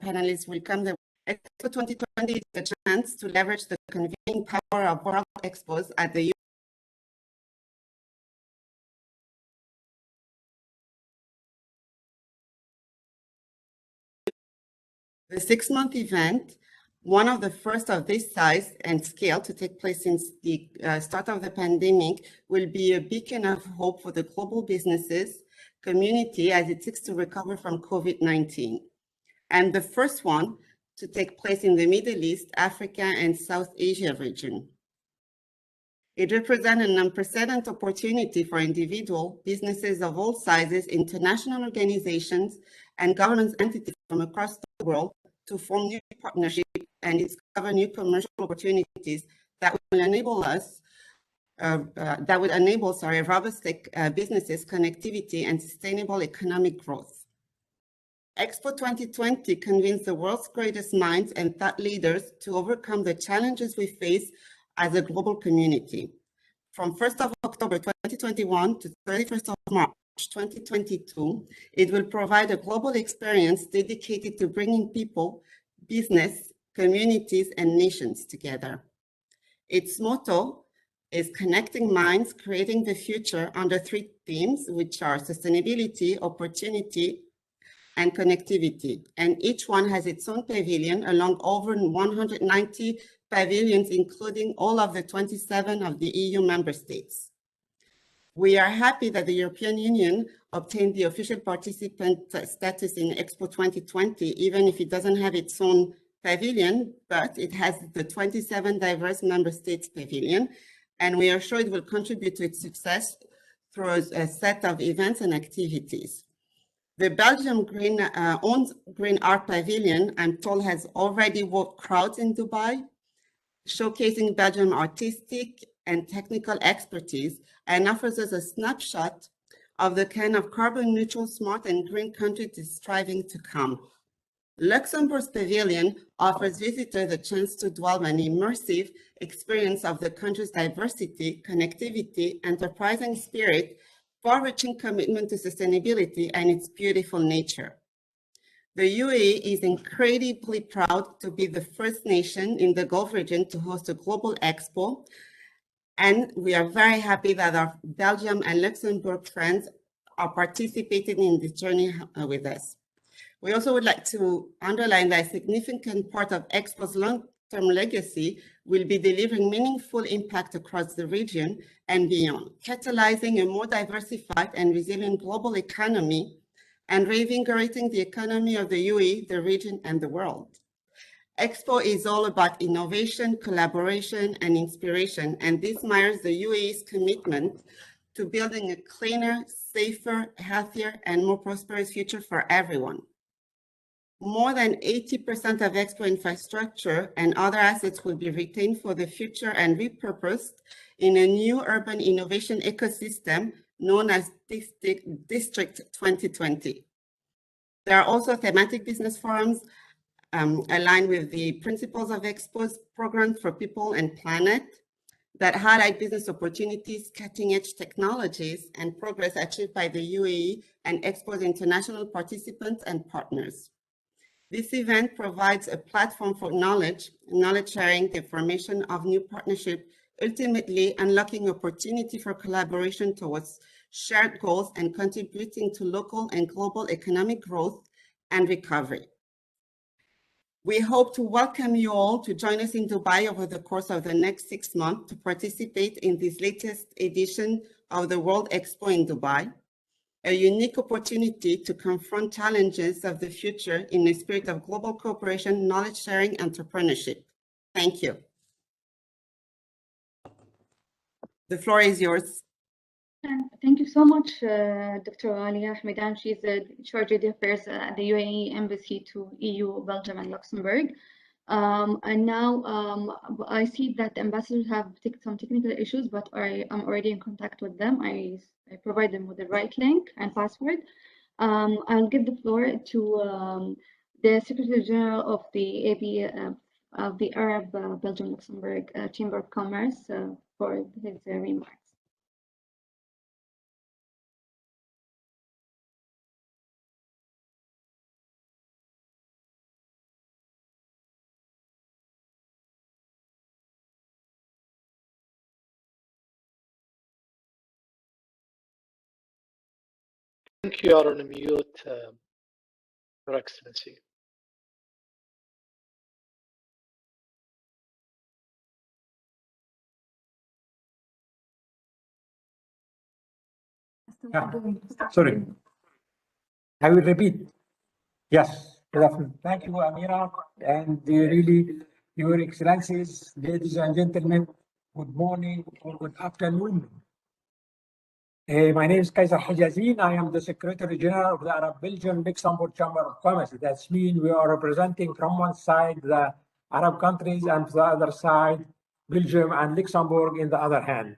panelists welcome the Expo 2020 is the chance to leverage the convening power of World Expos at the six-month event, one of the first of this size and scale to take place since the start of the pandemic, will be a beacon of hope for the global businesses community as it seeks to recover from COVID-19. And the first one to take place in the Middle East, Africa, and South Asia region. It represents an unprecedented opportunity for individual businesses of all sizes, international organizations, and governance entities from across the world to form new partnerships and discover new commercial opportunities that will enable robust businesses, connectivity, and sustainable economic growth. Expo 2020 convenes the world's greatest minds and thought leaders to overcome the challenges we face as a global community. From 1st of October 2021 to 31st of March 2022, it will provide a global experience dedicated to bringing people, business, communities, and nations together. Its motto is connecting minds, creating the future under 3 themes, which are sustainability, opportunity, and connectivity. And each one has its own pavilion along over 190 pavilions, including all of the 27 of the EU member states. We are happy that the European Union obtained the official participant status in Expo 2020, even if it doesn't have its own pavilion, but it has the 27 diverse member states pavilion, and we are sure it will contribute to its success through a set of events and activities. The Belgium owned Green Art Pavilion, I'm told, has already worked crowds in Dubai, showcasing Belgium artistic and technical expertise, and offers us a snapshot of the kind of carbon neutral, smart, and green country it is striving to come. Luxembourg's pavilion offers visitors the chance to dwell on an immersive experience of the country's diversity, connectivity, enterprising spirit, far-reaching commitment to sustainability, and its beautiful nature. The UAE is incredibly proud to be the first nation in the Gulf region to host a global expo, and we are very happy that our Belgium and Luxembourg friends are participating in this journey with us. We also would like to underline that a significant part of Expo's long-term legacy will be delivering meaningful impact across the region and beyond, catalyzing a more diversified and resilient global economy and reinvigorating the economy of the UAE, the region, and the world. Expo is all about innovation, collaboration, and inspiration, and this mirrors the UAE's commitment to building a cleaner, safer, healthier, and more prosperous future for everyone. More than 80% of Expo infrastructure and other assets will be retained for the future and repurposed in a new urban innovation ecosystem known as District 2020. There are also thematic business forums aligned with the principles of Expo's program for people and planet that highlight business opportunities, cutting-edge technologies, and progress achieved by the UAE and Expo's international participants and partners. This event provides a platform for knowledge sharing, the formation of new partnerships, ultimately unlocking opportunity for collaboration towards shared goals and contributing to local and global economic growth and recovery. We hope to welcome you all to join us in Dubai over the course of the next 6 months to participate in this latest edition of the World Expo in Dubai, a unique opportunity to confront challenges of the future in the spirit of global cooperation, knowledge sharing, and entrepreneurship. Thank you. The floor is yours. Thank you so much, Dr. Alia Ahmedan. She's the Charge of Affairs at the UAE Embassy to EU, Belgium, and Luxembourg. And now I see that the ambassadors have some technical issues, but I'm already in contact with them. I provide them with the right link and password. I'll give the floor to the Secretary General of the AB of the Arab-Belgian-Luxembourg Chamber of Commerce for his remarks. think you are on mute, Your Excellency. Yeah. Sorry. I will repeat. Yes. Good afternoon. Thank you, Amira, and really, Your Excellencies, ladies and gentlemen, good morning or good afternoon. My name is Kaiser Hajazin. I am the Secretary General of the Arab-Belgian-Luxembourg Chamber of Commerce. That means we are representing from one side the Arab countries and the other side Belgium and Luxembourg in the other hand.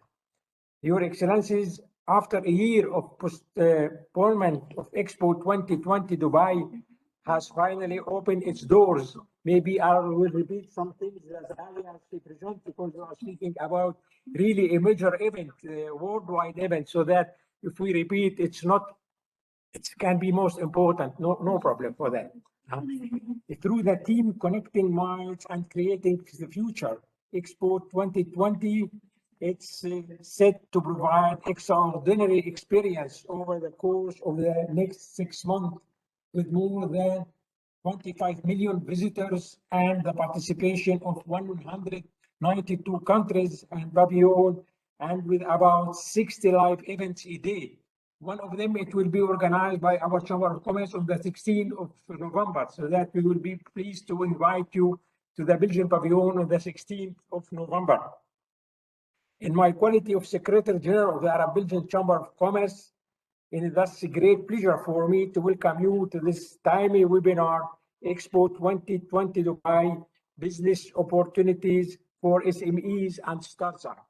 Your Excellencies, after a year of postponement of Expo 2020, Dubai has finally opened its doors. Maybe I will repeat some things that Ali has presented because we are speaking about really a major event, worldwide event, so that if we repeat, it's not, it can be most important, no problem for that. Through the team connecting minds and creating the future, Expo 2020, it's set to provide extraordinary experience over the course of the next 6 months with more than 25 million visitors and the participation of 192 countries and pavilions, and with about 60 live events a day. One of them, it will be organized by our Chamber of Commerce on the 16th of November, so that we will be pleased to invite you to the Belgian pavilion on the 16th of November. In my quality of Secretary General of the Arab-Belgian Chamber of Commerce, it is thus a great pleasure for me to welcome you to this timely webinar, Expo 2020 Dubai, Business Opportunities for SMEs and Startups,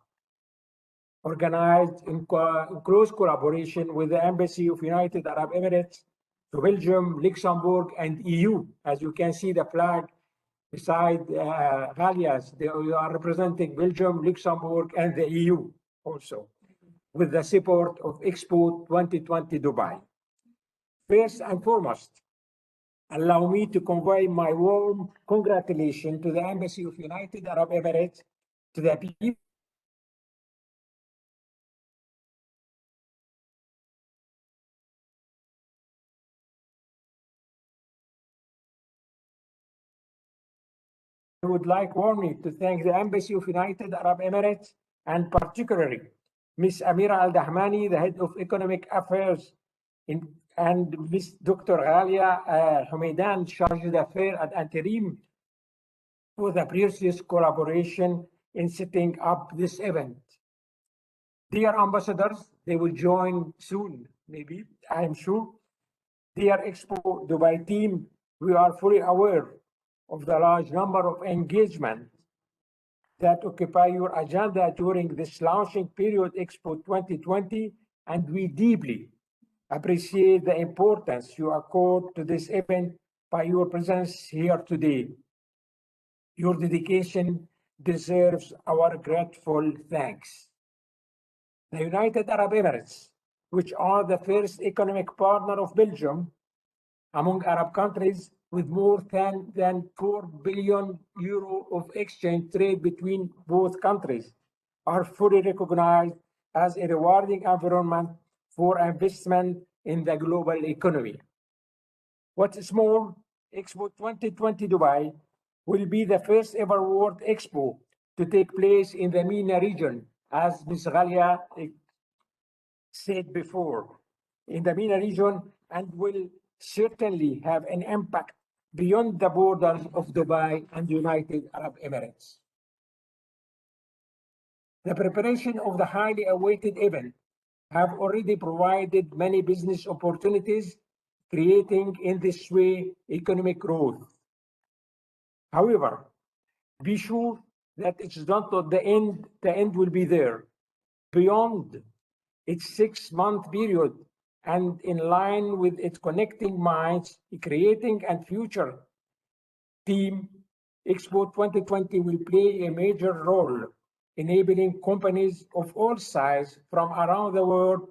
organized in close collaboration with the Embassy of United Arab Emirates to Belgium, Luxembourg, and EU. As you can see the flag beside Galias, they are representing Belgium, Luxembourg, and the EU also, with the support of Expo 2020 Dubai. First and foremost, allow me to convey my warm congratulations to the Embassy of United Arab Emirates, to the people I would like warmly to thank the Embassy of United Arab Emirates, and particularly Ms. Amira Al-Dahmani, the Head of Economic Affairs, and Ms. Dr. Ghalia Humaidan, Chargé d'Affaires at Interim, for the previous collaboration in setting up this event. Dear ambassadors, they will join soon, maybe, I am sure. Dear Expo Dubai team, we are fully aware of the large number of engagements that occupy your agenda during this launching period, Expo 2020, and we deeply appreciate the importance you accord to this event by your presence here today. Your dedication deserves our grateful thanks. The United Arab Emirates, which are the first economic partner of Belgium among Arab countries, with more than 4 billion euro of exchange trade between both countries, are fully recognized as a rewarding environment for investment in the global economy. What's more, Expo 2020 Dubai will be the first ever World Expo to take place in the MENA region, as Ms. Ghalia said before, in the MENA region, and will certainly have an impact beyond the borders of Dubai and United Arab Emirates. The preparation of the highly awaited event have already provided many business opportunities, creating in this way economic growth. However, be sure that it's not the end will be there. Beyond its 6-month period, and in line with its connecting minds, creating and future team, Expo 2020 will play a major role, enabling companies of all sizes from around the world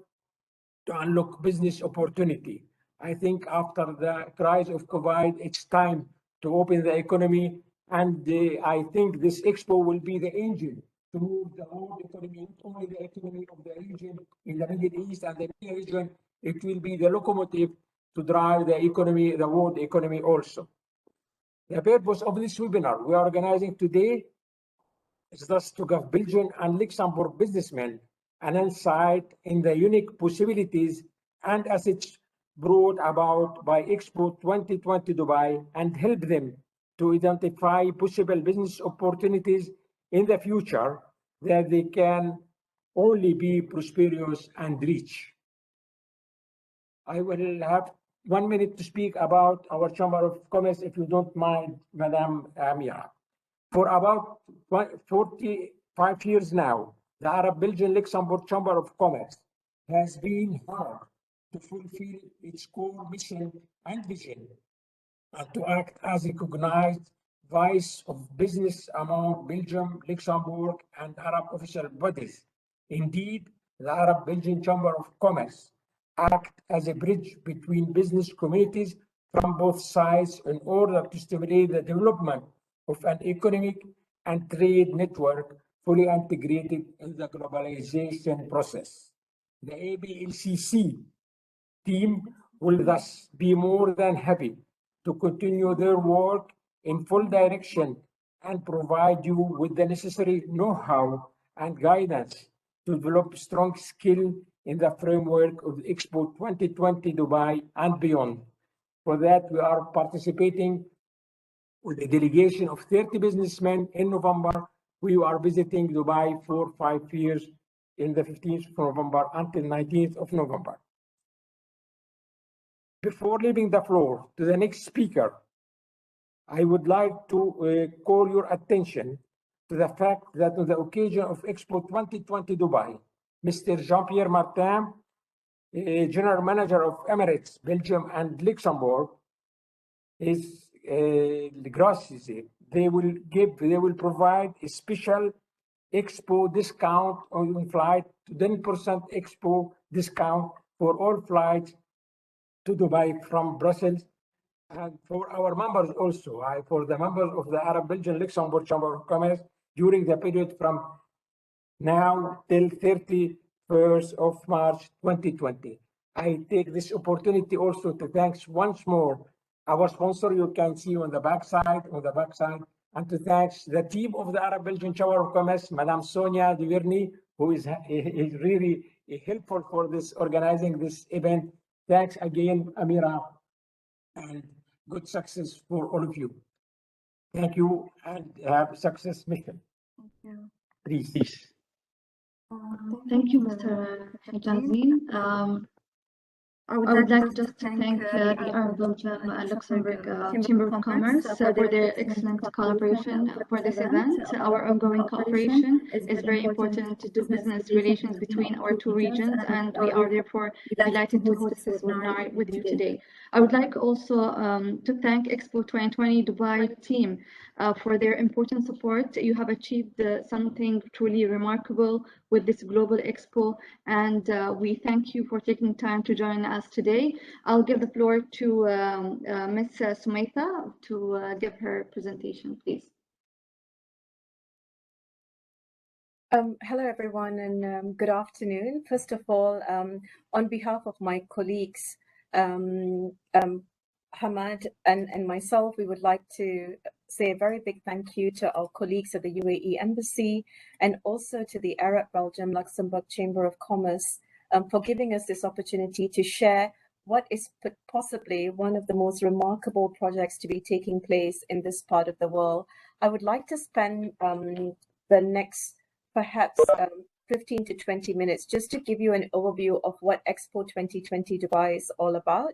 to unlock business opportunity. I think after the crisis of COVID, it's time to open the economy, and I think this Expo will be the engine to move the whole economy, not only the economy of the region in the Middle East and the MENA region, it will be the locomotive to drive the economy, the world economy also. The purpose of this webinar we are organizing today is thus to give Belgian and Luxembourg businessmen an insight in the unique possibilities and assets brought about by Expo 2020 Dubai and help them to identify possible business opportunities in the future that they can only be prosperous and rich. I will have 1 minute to speak about our Chamber of Commerce, if you don't mind, Madam Amira. For about 45 years now, the Arab-Belgian-Luxembourg Chamber of Commerce has been hard to fulfill its core mission and vision and to act as a recognized voice of business among Belgium, Luxembourg, and Arab official bodies. Indeed, the Arab-Belgian Chamber of Commerce act as a bridge between business communities from both sides in order to stimulate the development of an economic and trade network fully integrated in the globalization process. The ABLCC team will thus be more than happy to continue their work in full direction and provide you with the necessary know-how and guidance to develop strong skill in the framework of Expo 2020 Dubai and beyond. For that, we are participating with a delegation of 30 businessmen in November. We are visiting Dubai for 5 years in the 15th of November until 19th of November. Before leaving the floor to the next speaker, I would like to call your attention to the fact that on the occasion of Expo 2020 Dubai, Mr. Jean-Pierre Martin, General Manager of Emirates, Belgium and Luxembourg, is they will provide a special Expo discount on flight, 10% Expo discount for all flights to Dubai from Brussels, and for our members also, for the members of the Arab-Belgian-Luxembourg Chamber of Commerce during the period from now till 31st of March 2020. I take this opportunity also to thank once more our sponsor, you can see on the backside, and to thank the team of the Arab-Belgian Chamber of Commerce, Madame Sonia Duverny, who is really helpful for this organizing this event. Thanks again, Amira, and good success for all of you. Thank you, and have success mission. Thank you. Please. Thank you, Mr. Hajazin. I would like just to thank the Arab-Belgian-Luxembourg Chamber of Commerce for their excellent collaboration for this event. Our ongoing cooperation is very important to do business relations between our two regions, and we are therefore delighted to host this webinar with you today. I would like also to thank Expo 2020 Dubai team for their important support. You have achieved something truly remarkable with this global expo, and we thank you for taking time to join us today. I'll give the floor to Ms. Sumaitha to give her presentation, please. Hello, everyone, and good afternoon. First of all, on behalf of my colleagues, Hamad and myself, we would like to say a very big thank you to our colleagues at the UAE Embassy and also to the Arab-Belgian-Luxembourg Chamber of Commerce for giving us this opportunity to share what is possibly one of the most remarkable projects to be taking place in this part of the world. I would like to spend the next perhaps 15 to 20 minutes just to give you an overview of what Expo 2020 Dubai is all about.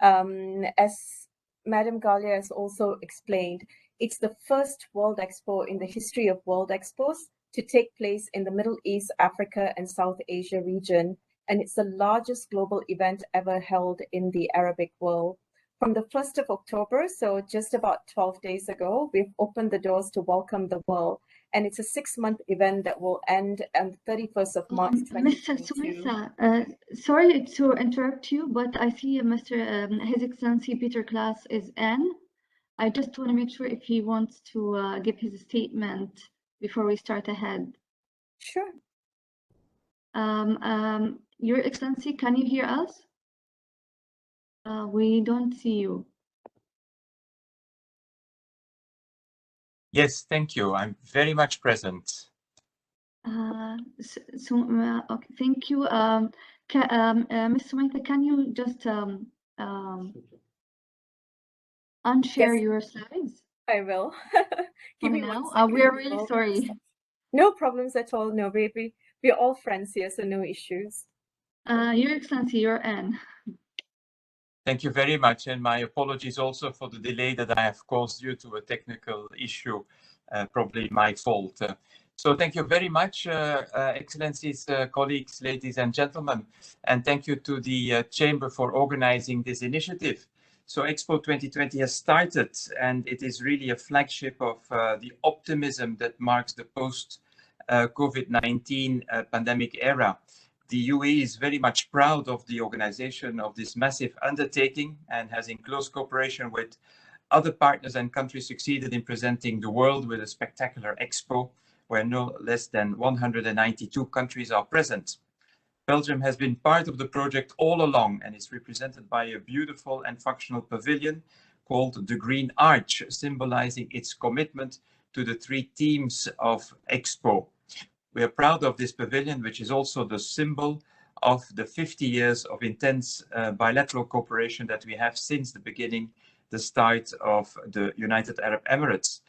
As Madam Galia has also explained, it's the first World Expo in the history of World Expos to take place in the Middle East, Africa, and South Asia region, and it's the largest global event ever held in the Arabic world. From the 1st of October, so just about 12 days ago, we've opened the doors to welcome the world, and it's a 6-month event that will end on the 31st of March 2022. Mr. Sumaitha, sorry to interrupt you, but I see His Excellency Peter Klaas is in. I just want to make sure if he wants to give his statement before we start ahead. Sure. Your Excellency, can you hear us? We don't see you. Yes, thank you. I'm very much present. Okay, thank you. Ms. Sumaita, can you just unshare Yes. your slides? I will. Give me now. 1 second. We are really sorry. No problems at all. No, baby. We're all friends here, so no issues. Your Excellency, you're in. Thank you very much, and my apologies also for the delay that I have caused due to a technical issue, probably my fault. So thank you very much, Excellencies, colleagues, ladies and gentlemen, and thank you to the Chamber for organizing this initiative. So Expo 2020 has started, and it is really a flagship of the optimism that marks the post-COVID-19 pandemic era. The UAE is very much proud of the organization of this massive undertaking and has, in close cooperation with other partners and countries, succeeded in presenting the world with a spectacular expo where no less than 192 countries are present. Belgium has been part of the project all along and is represented by a beautiful and functional pavilion called the Green Arch, symbolizing its commitment to the 3 themes of Expo. We are proud of this pavilion, which is also the symbol of the 50 years of intense bilateral cooperation that we have since the beginning, the start of the United Arab Emirates.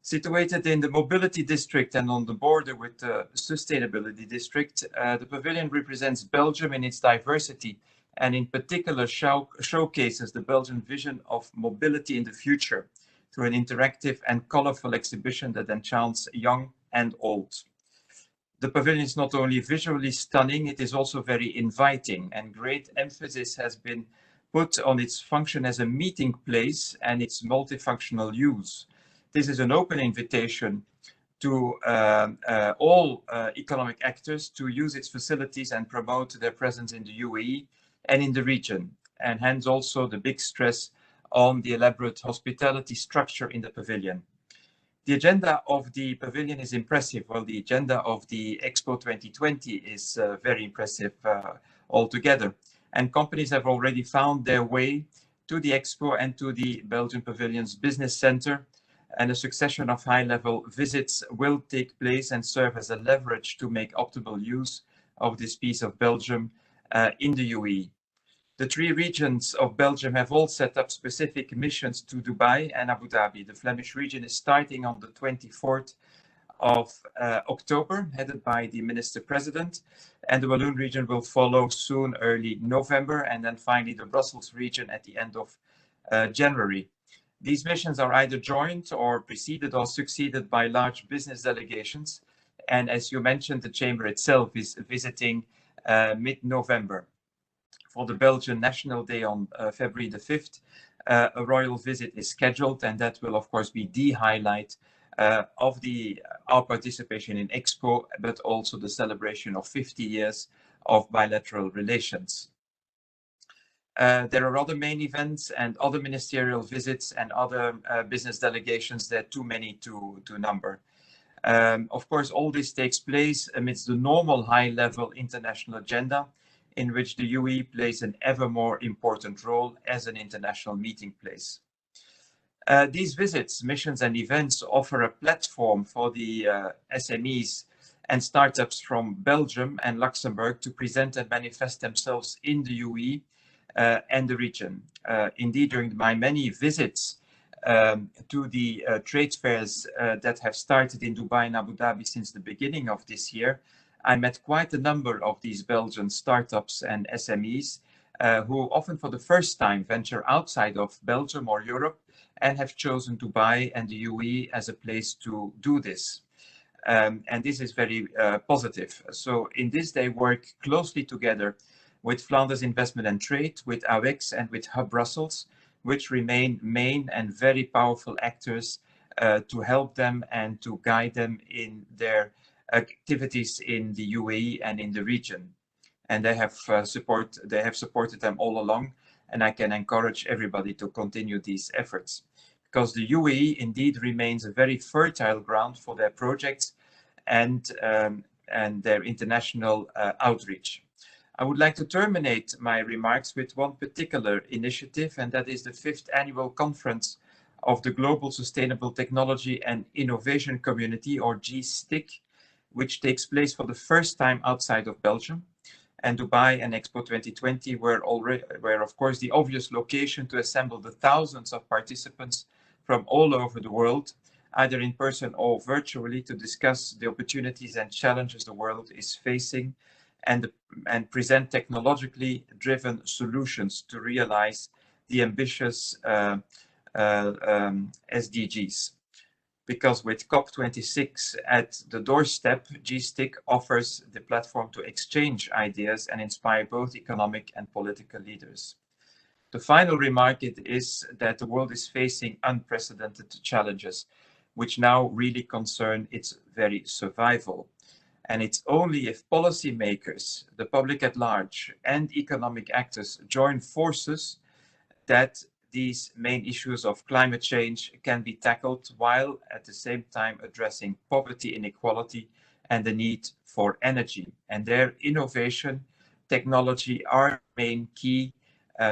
Situated in the mobility district and on the border with the sustainability district, the pavilion represents Belgium in its diversity and in particular showcases the Belgian vision of mobility in the future through an interactive and colorful exhibition that enchants young and old. The pavilion is not only visually stunning, it is also very inviting, and great emphasis has been put on its function as a meeting place and its multifunctional use. This is an open invitation to all economic actors to use its facilities and promote their presence in the UAE and in the region, and hence also the big stress on the elaborate hospitality structure in the pavilion. The agenda of the pavilion is impressive, while the agenda of the Expo 2020 is very impressive altogether. And companies have already found their way to the Expo and to the Belgian Pavilion's business center, and a succession of high-level visits will take place and serve as a leverage to make optimal use of this piece of Belgium in the UAE. The 3 regions of Belgium have all set up specific missions to Dubai and Abu Dhabi. The Flemish region is starting on the 24th of October, headed by the Minister-President, and the Walloon region will follow soon, early November, and then finally the Brussels region at the end of January. These missions are either joined or preceded or succeeded by large business delegations, and as you mentioned, the Chamber itself is visiting mid-November. For the Belgian National Day on February the 5th, a royal visit is scheduled, and that will of course be the highlight of our participation in Expo, but also the celebration of 50 years of bilateral relations. There are other main events and other ministerial visits and other business delegations that are too many to number. Of course, all this takes place amidst the normal high-level international agenda, in which the UAE plays an ever more important role as an international meeting place. These visits, missions and events offer a platform for the SMEs and startups from Belgium and Luxembourg to present and manifest themselves in the UAE and the region. Indeed, during my many visits to the trade fairs that have started in Dubai and Abu Dhabi since the beginning of this year, I met quite a number of these Belgian startups and SMEs who often for the first time venture outside of Belgium or Europe and have chosen Dubai and the UAE as a place to do this. And this is very positive. So in this, they work closely together with Flanders Investment and Trade, with AWEX and with Hub Brussels, which remain main and very powerful actors to help them and to guide them in their activities in the UAE and in the region. And they have supported them all along, and I can encourage everybody to continue these efforts, because the UAE indeed remains a very fertile ground for their projects and their international outreach. I would like to terminate my remarks with one particular initiative, and that is the 5th annual conference of the Global Sustainable Technology and Innovation Community, or GSTIC, which takes place for the first time outside of Belgium. And Dubai and Expo 2020 were of course, the obvious location to assemble the thousands of participants from all over the world, either in person or virtually, to discuss the opportunities and challenges the world is facing and present technologically driven solutions to realize the ambitious SDGs. Because with COP26 at the doorstep, GSTIC offers the platform to exchange ideas and inspire both economic and political leaders. The final remark is that the world is facing unprecedented challenges, which now really concern its very survival. And it's only if policymakers, the public at large, and economic actors join forces that these main issues of climate change can be tackled, while at the same time addressing poverty, inequality, and the need for energy. And their innovation, technology are main key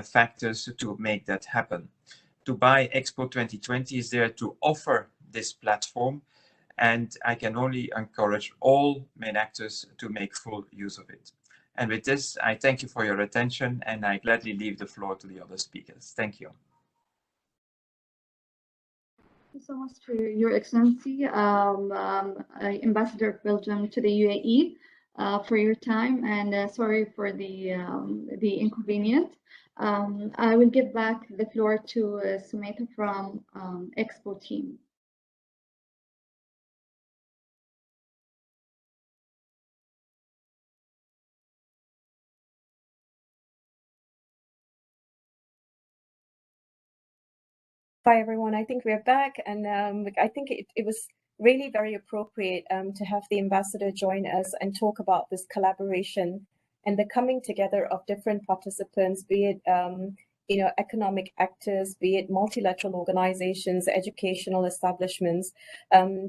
factors to make that happen. Dubai Expo 2020 is there to offer this platform, and I can only encourage all main actors to make full use of it. And with this, I thank you for your attention, and I gladly leave the floor to the other speakers. Thank you. Thank you so much to Your Excellency, Ambassador of Belgium to the UAE, for your time, and sorry for the inconvenience. I will give back the floor to Sumeta from EXPO team. Hi, everyone. I think we're back, and I think it was really very appropriate to have the ambassador join us and talk about this collaboration and the coming together of different participants, be it economic actors, be it multilateral organizations, educational establishments,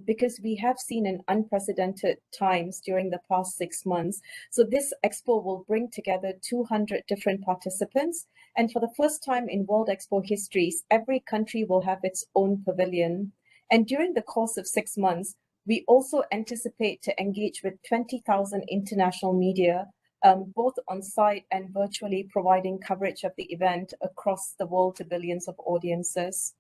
because we have seen an unprecedented times during the past 6 months. So this expo will bring together 200 different participants. And for the first time in World Expo histories, every country will have its own pavilion. And during the course of 6 months, we also anticipate to engage with 20,000 international media, both on site and virtually, providing coverage of the event across the world to billions of audiences.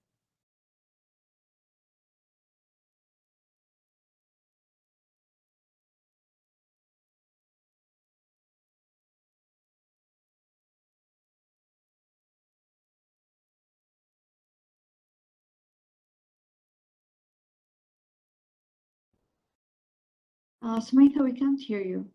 Sumeta, we can't hear you.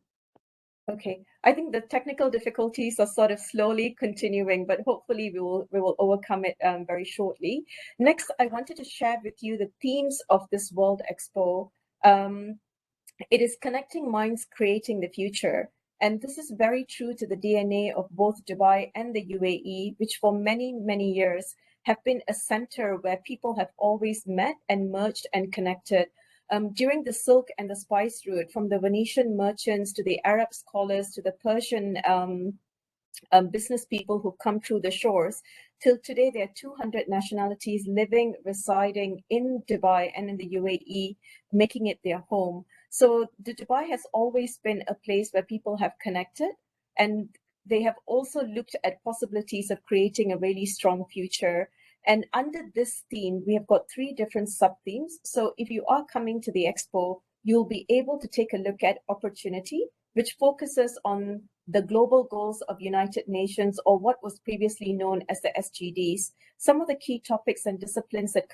Okay, I think the technical difficulties are sort of slowly continuing, but hopefully we will overcome it very shortly. Next, I wanted to share with you the themes of this World Expo. It is connecting minds, creating the future. And this is very true to the DNA of both Dubai and the UAE, which for many, many years have been a center where people have always met and merged and connected. During the Silk and the Spice route, from the Venetian merchants to the Arab scholars to the Persian business people who come through the shores, till today there are 200 nationalities living, residing in Dubai and in the UAE, making it their home. So Dubai has always been a place where people have connected, and they have also looked at possibilities of creating a really strong future. And under this theme, we have got 3 different sub-themes. So if you are coming to the expo, you'll be able to take a look at opportunity, which focuses on the global goals of United Nations, or what was previously known as the SDGs. Some of the key topics and disciplines that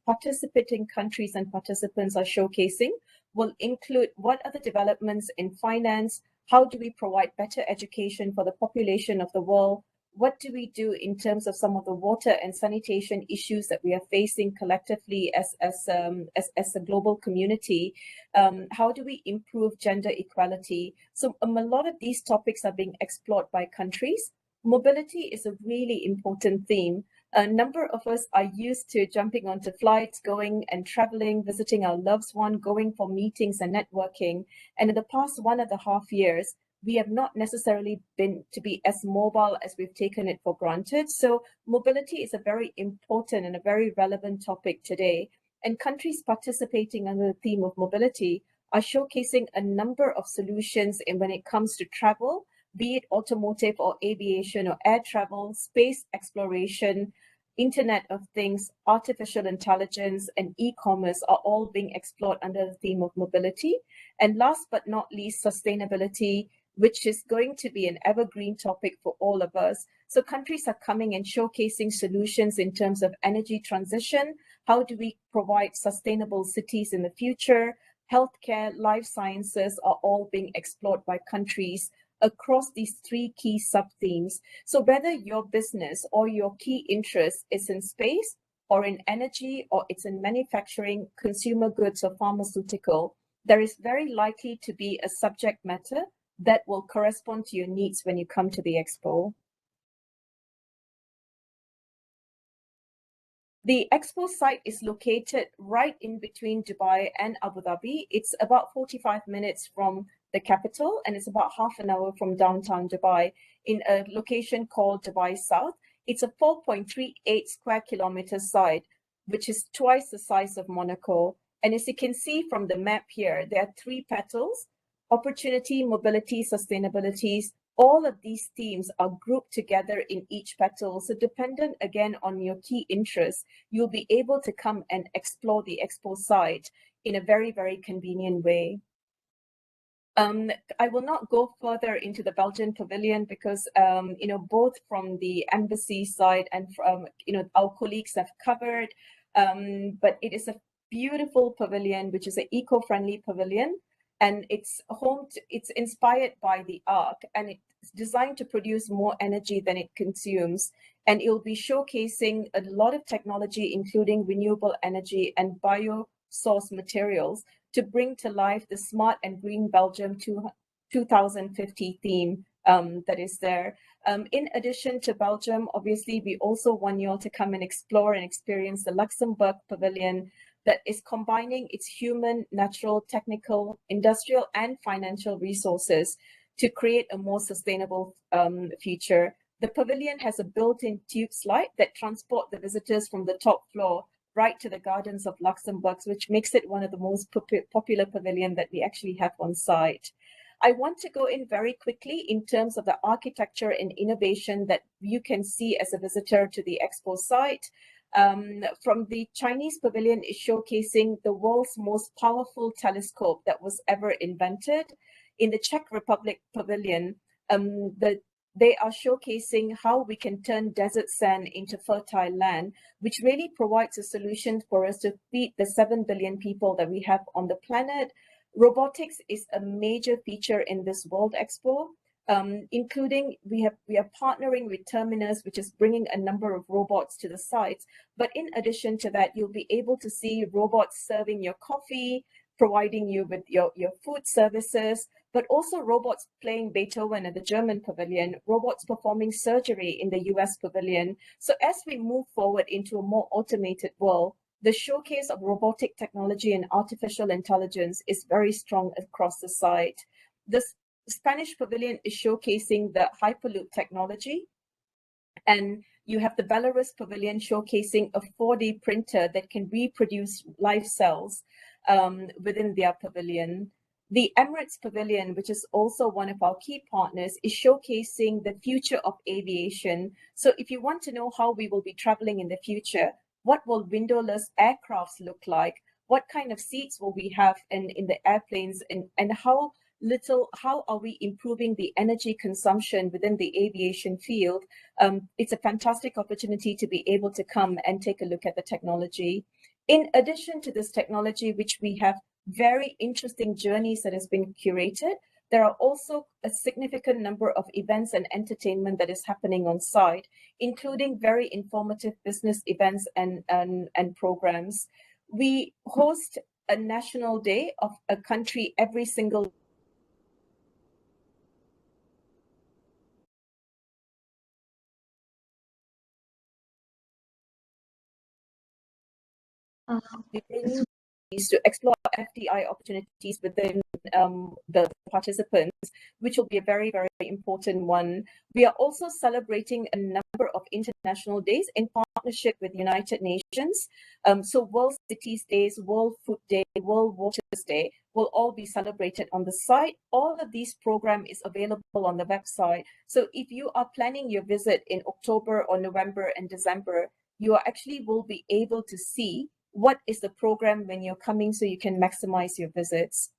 participating countries and participants are showcasing will include what are the developments in finance, how do we provide better education for the population of the world, what do we do in terms of some of the water and sanitation issues that we are facing collectively as a global community? How do we improve gender equality? So a lot of these topics are being explored by countries. Mobility is a really important theme. A number of us are used to jumping onto flights, going and traveling, visiting our loved one, going for meetings and networking. And in the past 1.5 years, we have not necessarily been to be as mobile as we've taken it for granted. So mobility is a very important and a very relevant topic today. And countries participating under the theme of mobility are showcasing a number of solutions when it comes to travel, be it automotive or aviation or air travel, space exploration, Internet of Things, artificial intelligence, and e-commerce are all being explored under the theme of mobility. And last but not least, sustainability, which is going to be an evergreen topic for all of us. So countries are coming and showcasing solutions in terms of energy transition. How do we provide sustainable cities in the future? Healthcare, life sciences are all being explored by countries across these three key sub-themes. So whether your business or your key interest is in space or in energy, or it's in manufacturing, consumer goods or pharmaceutical, there is very likely to be a subject matter that will correspond to your needs when you come to the Expo. The Expo site is located right in between Dubai and Abu Dhabi. It's about 45 minutes from the capital, and it's about half an hour from downtown Dubai in a location called Dubai South. It's a 4.38 square kilometer site, which is twice the size of Monaco. And as you can see from the map here, there are three petals: opportunity, mobility, sustainability. All of these themes are grouped together in each petal. So dependent again on your key interests, you'll be able to come and explore the Expo site in a very, very convenient way. I will not go further into the Belgian pavilion because, both from the embassy side and from, our colleagues have covered, but it is a beautiful pavilion, which is an eco-friendly pavilion. And it's inspired by the arc, and it's designed to produce more energy than it consumes. And it'll be showcasing a lot of technology, including renewable energy and bio-sourced materials, to bring to life the Smart and Green Belgium 2050 theme that is there. In addition to Belgium, obviously, we also want you all to come and explore and experience the Luxembourg Pavilion, that is combining its human, natural, technical, industrial, and financial resources to create a more sustainable future. The pavilion has a built-in tube slide that transport the visitors from the top floor right to the gardens of Luxembourg, which makes it one of the most popular pavilion that we actually have on site. I want to go in very quickly in terms of the architecture and innovation that you can see as a visitor to the Expo site. From the Chinese pavilion is showcasing the world's most powerful telescope that was ever invented. In the Czech Republic pavilion, they are showcasing how we can turn desert sand into fertile land, which really provides a solution for us to feed the 7 billion people that we have on the planet. Robotics is a major feature in this World Expo. Including we are partnering with Terminus, which is bringing a number of robots to the sites. But in addition to that, you'll be able to see robots serving your coffee, providing you with your food services, but also robots playing Beethoven at the German pavilion, robots performing surgery in the US pavilion. So as we move forward into a more automated world, the showcase of robotic technology and artificial intelligence is very strong across the site. The Spanish pavilion is showcasing the Hyperloop technology, and you have the Belarus pavilion showcasing a 4D printer that can reproduce live cells within their pavilion. The Emirates pavilion, which is also one of our key partners, is showcasing the future of aviation. So if you want to know how we will be traveling in the future, what will windowless aircrafts look like? What kind of seats will we have in the airplanes, and how are we improving the energy consumption within the aviation field? It's a fantastic opportunity to be able to come and take a look at the technology. In addition to this technology, which we have very interesting journeys that has been curated, there are also a significant number of events and entertainment that is happening on site, including very informative business events and programs. We host a national day of a country every single to explore FDI opportunities within the participants, which will be a very, very important one. We are also celebrating a number of international days in partnership with United Nations. So World Cities Days, World Food Day, World Waters Day will all be celebrated on the site. All of these program is available on the website. So if you are planning your visit in October or November and December, you actually will be able to see what is the program when you're coming so you can maximize your visits.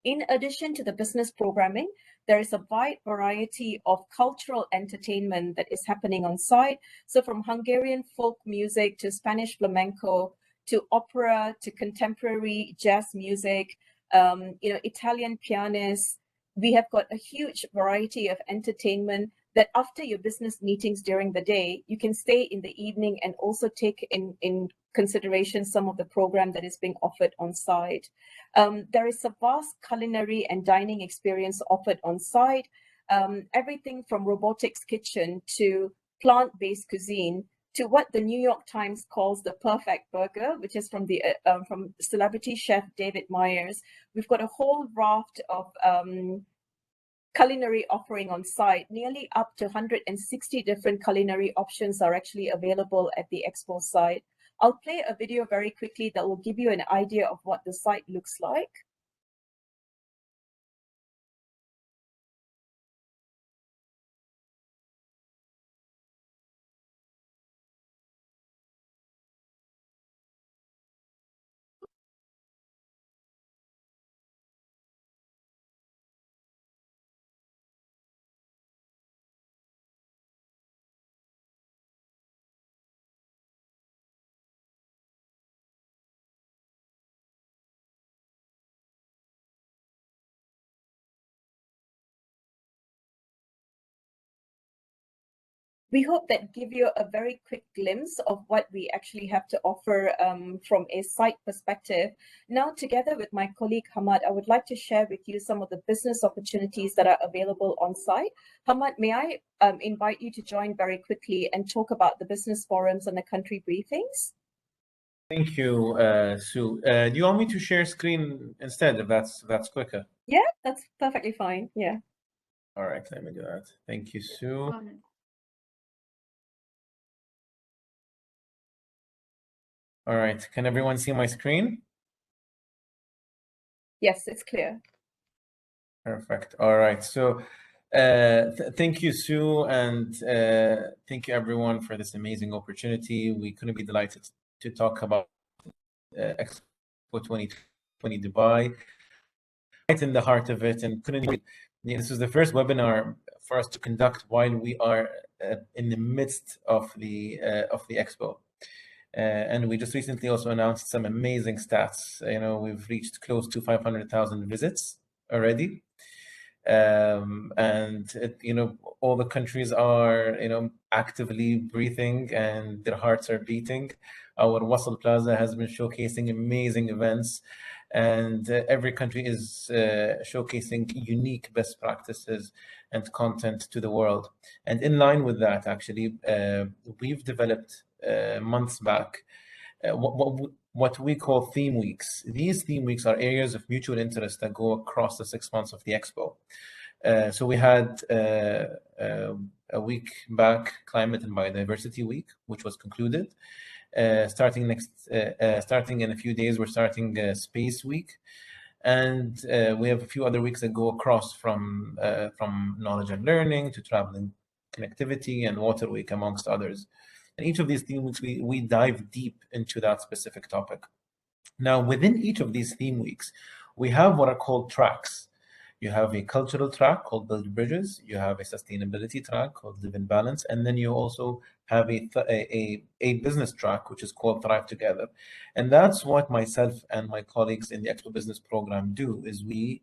In addition to the business programming, there is a wide variety of cultural entertainment that is happening on site. So from Hungarian folk music to Spanish flamenco, to opera, to contemporary jazz music, Italian pianists. We have got a huge variety of entertainment that after your business meetings during the day, you can stay in the evening and also take in consideration some of the program that is being offered on site. There is a vast culinary and dining experience offered on site, everything from robotics kitchen to plant-based cuisine to what the New York Times calls the perfect burger, which is from celebrity chef David Myers. We've got a whole raft of culinary offering on site. Nearly up to 160 different culinary options are actually available at the Expo site. I'll play a video very quickly that will give you an idea of what the site looks like. We hope that give you a very quick glimpse of what we actually have to offer from a site perspective. Now, together with my colleague Hamad, I would like to share with you some of the business opportunities that are available on site. Hamad, may I invite you to join very quickly and talk about the business forums and the country briefings? Thank you, Sue. Do you want me to share screen instead, if that's quicker? Yeah, that's perfectly fine. Yeah. All right, let me do that. Thank you, Sue. All right, can everyone see my screen? Yes, it's clear. Perfect. All right, so thank you, Sue, and thank you everyone for this amazing opportunity. We couldn't be delighted to talk about Expo 2020 Dubai, right in the heart of it, and couldn't even, this is the first webinar for us to conduct while we are in the midst of the Expo. And we just recently also announced some amazing stats. We've reached close to 500,000 visits already. All the countries are, actively breathing and their hearts are beating. Our Wasl Plaza has been showcasing amazing events, and every country is showcasing unique best practices and content to the world. And in line with that, actually, we've developed months back what we call theme weeks. These theme weeks are areas of mutual interest that go across the 6 months of the Expo. So we had a week back, Climate and Biodiversity Week, which was concluded. Starting in a few days, we're starting Space Week. And we have a few other weeks that go across from knowledge and learning to travel and connectivity and Water Week, amongst others. And each of these theme weeks, we dive deep into that specific topic. Now, within each of these theme weeks, we have what are called tracks. You have a cultural track called Build Bridges. You have a sustainability track called Live in Balance. And then you also have a business track, which is called Thrive Together. And that's what myself and my colleagues in the Expo Business Program do, is we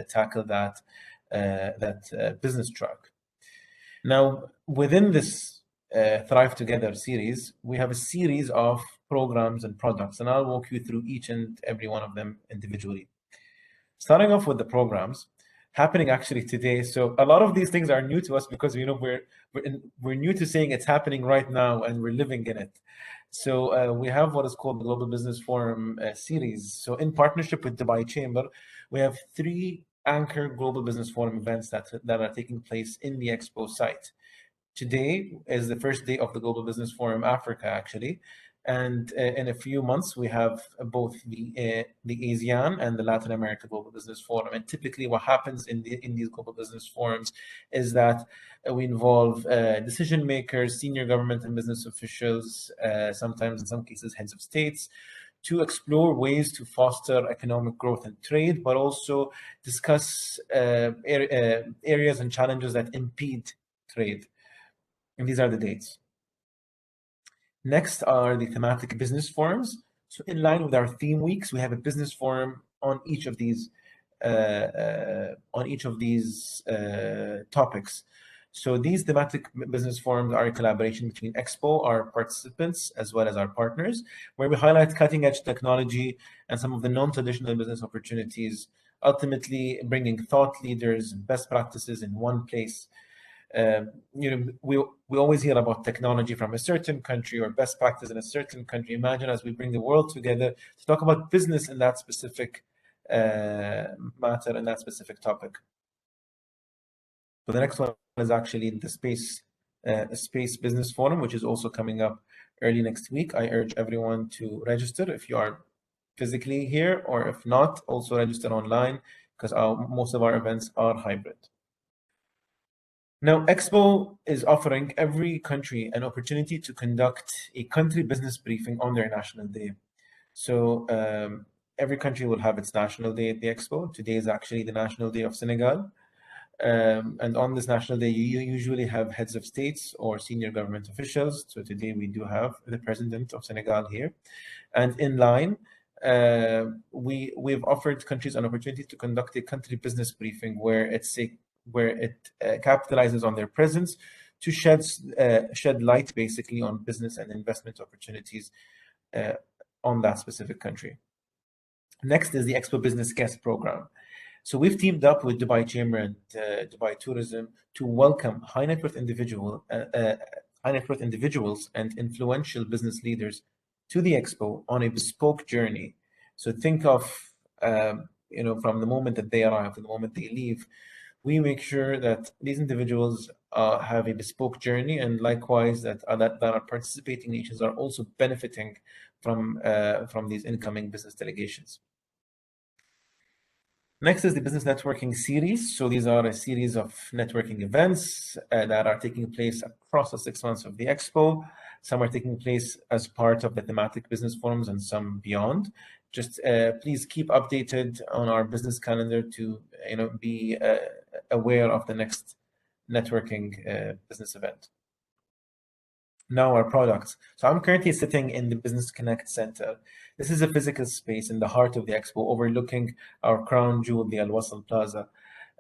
tackle that business track. Now, within this Thrive Together series, we have a series of programs and products, and I'll walk you through each and every one of them individually. Starting off with the programs happening actually today. So a lot of these things are new to us because we're new to saying it's happening right now and we're living in it. So we have what is called the Global Business Forum series. So in partnership with Dubai Chamber, we have 3 anchor Global Business Forum events that are taking place in the Expo site. Today is the first day of the Global Business Forum Africa, actually. And in a few months, we have both the ASEAN and the Latin America Global Business Forum. And typically what happens in these global business forums is that we involve decision makers, senior government and business officials, sometimes in some cases heads of states, to explore ways to foster economic growth and trade, but also discuss areas and challenges that impede trade. And these are the dates. Next are the thematic business forums. So in line with our theme weeks, we have a business forum on each of these topics. So these thematic business forums are a collaboration between EXPO, our participants, as well as our partners, where we highlight cutting-edge technology and some of the non-traditional business opportunities, ultimately bringing thought leaders and best practices in one place. We always hear about technology from a certain country or best practice in a certain country. Imagine as we bring the world together to talk about business in that specific matter and that specific topic. So the next one is actually the Space Business Forum, which is also coming up early next week. I urge everyone to register if you are physically here, or if not, also register online, because most of our events are hybrid. Now, Expo is offering every country an opportunity to conduct a country business briefing on their National Day. So every country will have its National Day at the Expo. Today is actually the National Day of Senegal. And on this National Day, you usually have heads of states or senior government officials. So today we do have the President of Senegal here. And in line, we've offered countries an opportunity to conduct a country business briefing where it capitalizes on their presence to shed light basically on business and investment opportunities on that specific country. Next is the Expo Business Guest Program. So we've teamed up with Dubai Chamber and Dubai Tourism to welcome high net worth individuals and influential business leaders to the Expo on a bespoke journey. So think of from the moment that they arrive to the moment they leave, we make sure that these individuals have a bespoke journey, and likewise that our participating nations are also benefiting from these incoming business delegations. Next is the Business Networking Series. So these are a series of networking events that are taking place across the 6 months of the Expo. Some are taking place as part of the thematic business forums and some beyond. Just please keep updated on our business calendar to be aware of the next networking business event. Now our products. So I'm currently sitting in the Business Connect Center. This is a physical space in the heart of the Expo, overlooking our crown jewel, the Al Wasl Plaza,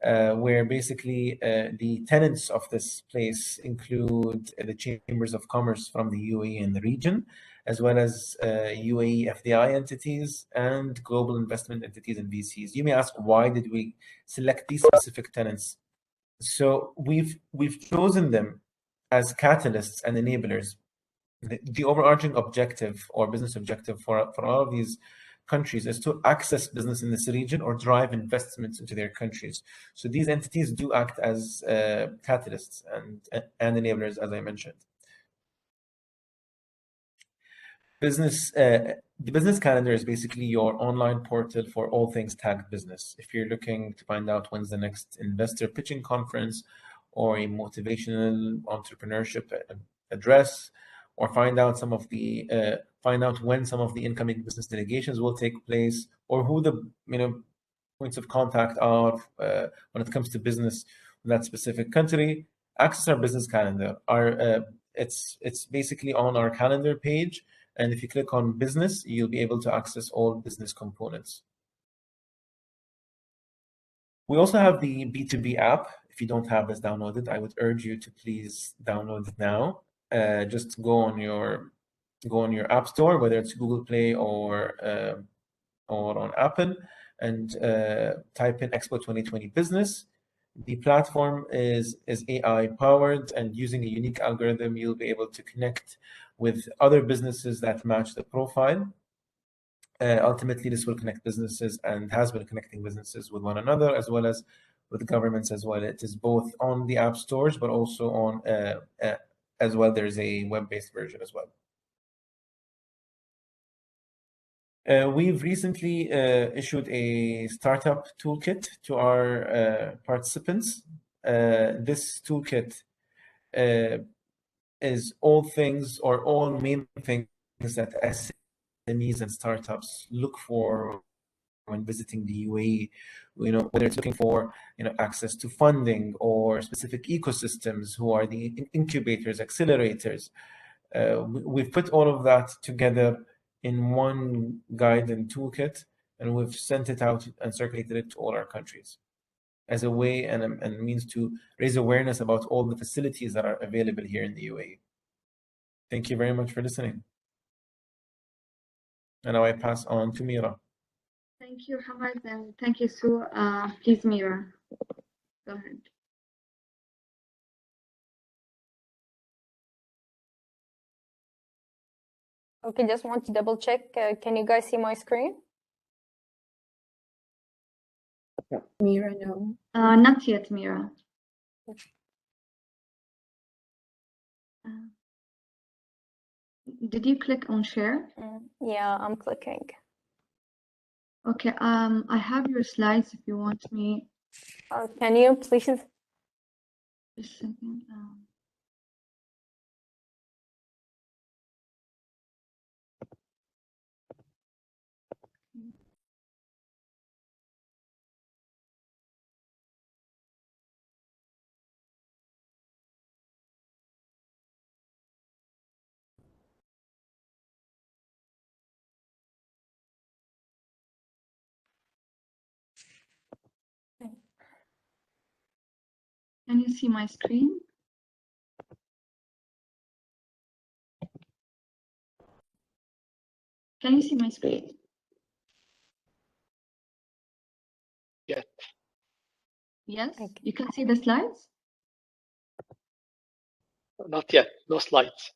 where basically the tenants of this place include the chambers of commerce from the UAE and the region, as well as UAE FDI entities and global investment entities and VCs. You may ask, why did we select these specific tenants? So we've chosen them as catalysts and enablers. The overarching objective or business objective for all of these countries is to access business in this region or drive investments into their countries. So these entities do act as catalysts and enablers, as I mentioned. The business calendar is basically your online portal for all things tagged business. If you're looking to find out when's the next investor pitching conference or a motivational entrepreneurship address, or find out when some of the incoming business delegations will take place, or who the points of contact are when it comes to business in that specific country, access our business calendar. It's basically on our calendar page, and if you click on business, you'll be able to access all business components. We also have the B2B app. If you don't have this downloaded, I would urge you to please download it now. Just go on your app store, whether it's Google Play or on Apple, and type in Expo 2020 Business. The platform is AI powered, and using a unique algorithm, you'll be able to connect with other businesses that match the profile. Ultimately, this will connect businesses and has been connecting businesses with one another, as well as with governments as well. It is both on the app stores, but also on as well. There's a web-based version as well. We've recently issued a startup toolkit to our participants. This toolkit is all things or all main things that SMEs and startups look for when visiting the UAE. Whether it's looking for access to funding or specific ecosystems, who are the incubators, accelerators. We've put all of that together in one guide and toolkit, and we've sent it out and circulated it to all our countries as a way and a means to raise awareness about all the facilities that are available here in the UAE. Thank you very much for listening. And now I pass on to Mira. Thank you, Hamad, and thank you, Sue. Please, Mira, go ahead. Okay, just want to double check. Can you guys see my screen? Mira, no. Not yet, Mira. Did you click on share? Yeah, I'm clicking. Okay, I have your slides if you want me. Can you please? Just a second. Can you see my screen? Can you see my screen? Yeah. Yes, you can see the slides? Not yet, no slides.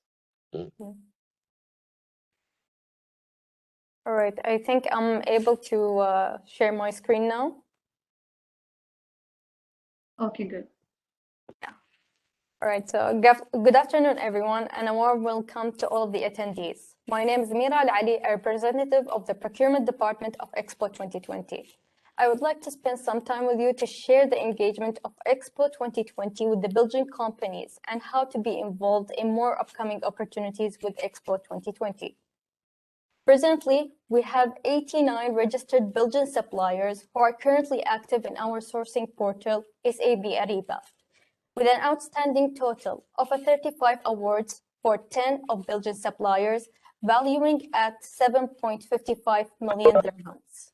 All right, I think I'm able to share my screen now. Okay, good. Yeah. All right, so good afternoon, everyone, and a warm welcome to all of the attendees. My name is Mira Al-Ali, a representative of the Procurement Department of EXPO 2020. I would like to spend some time with you to share the engagement of EXPO 2020 with the Belgian companies and how to be involved in more upcoming opportunities with EXPO 2020. Presently, we have 89 registered Belgian suppliers who are currently active in our sourcing portal, SAP Ariba, with an outstanding total of 35 awards for 10 of Belgian suppliers, valuing at 7.55 million dirhams.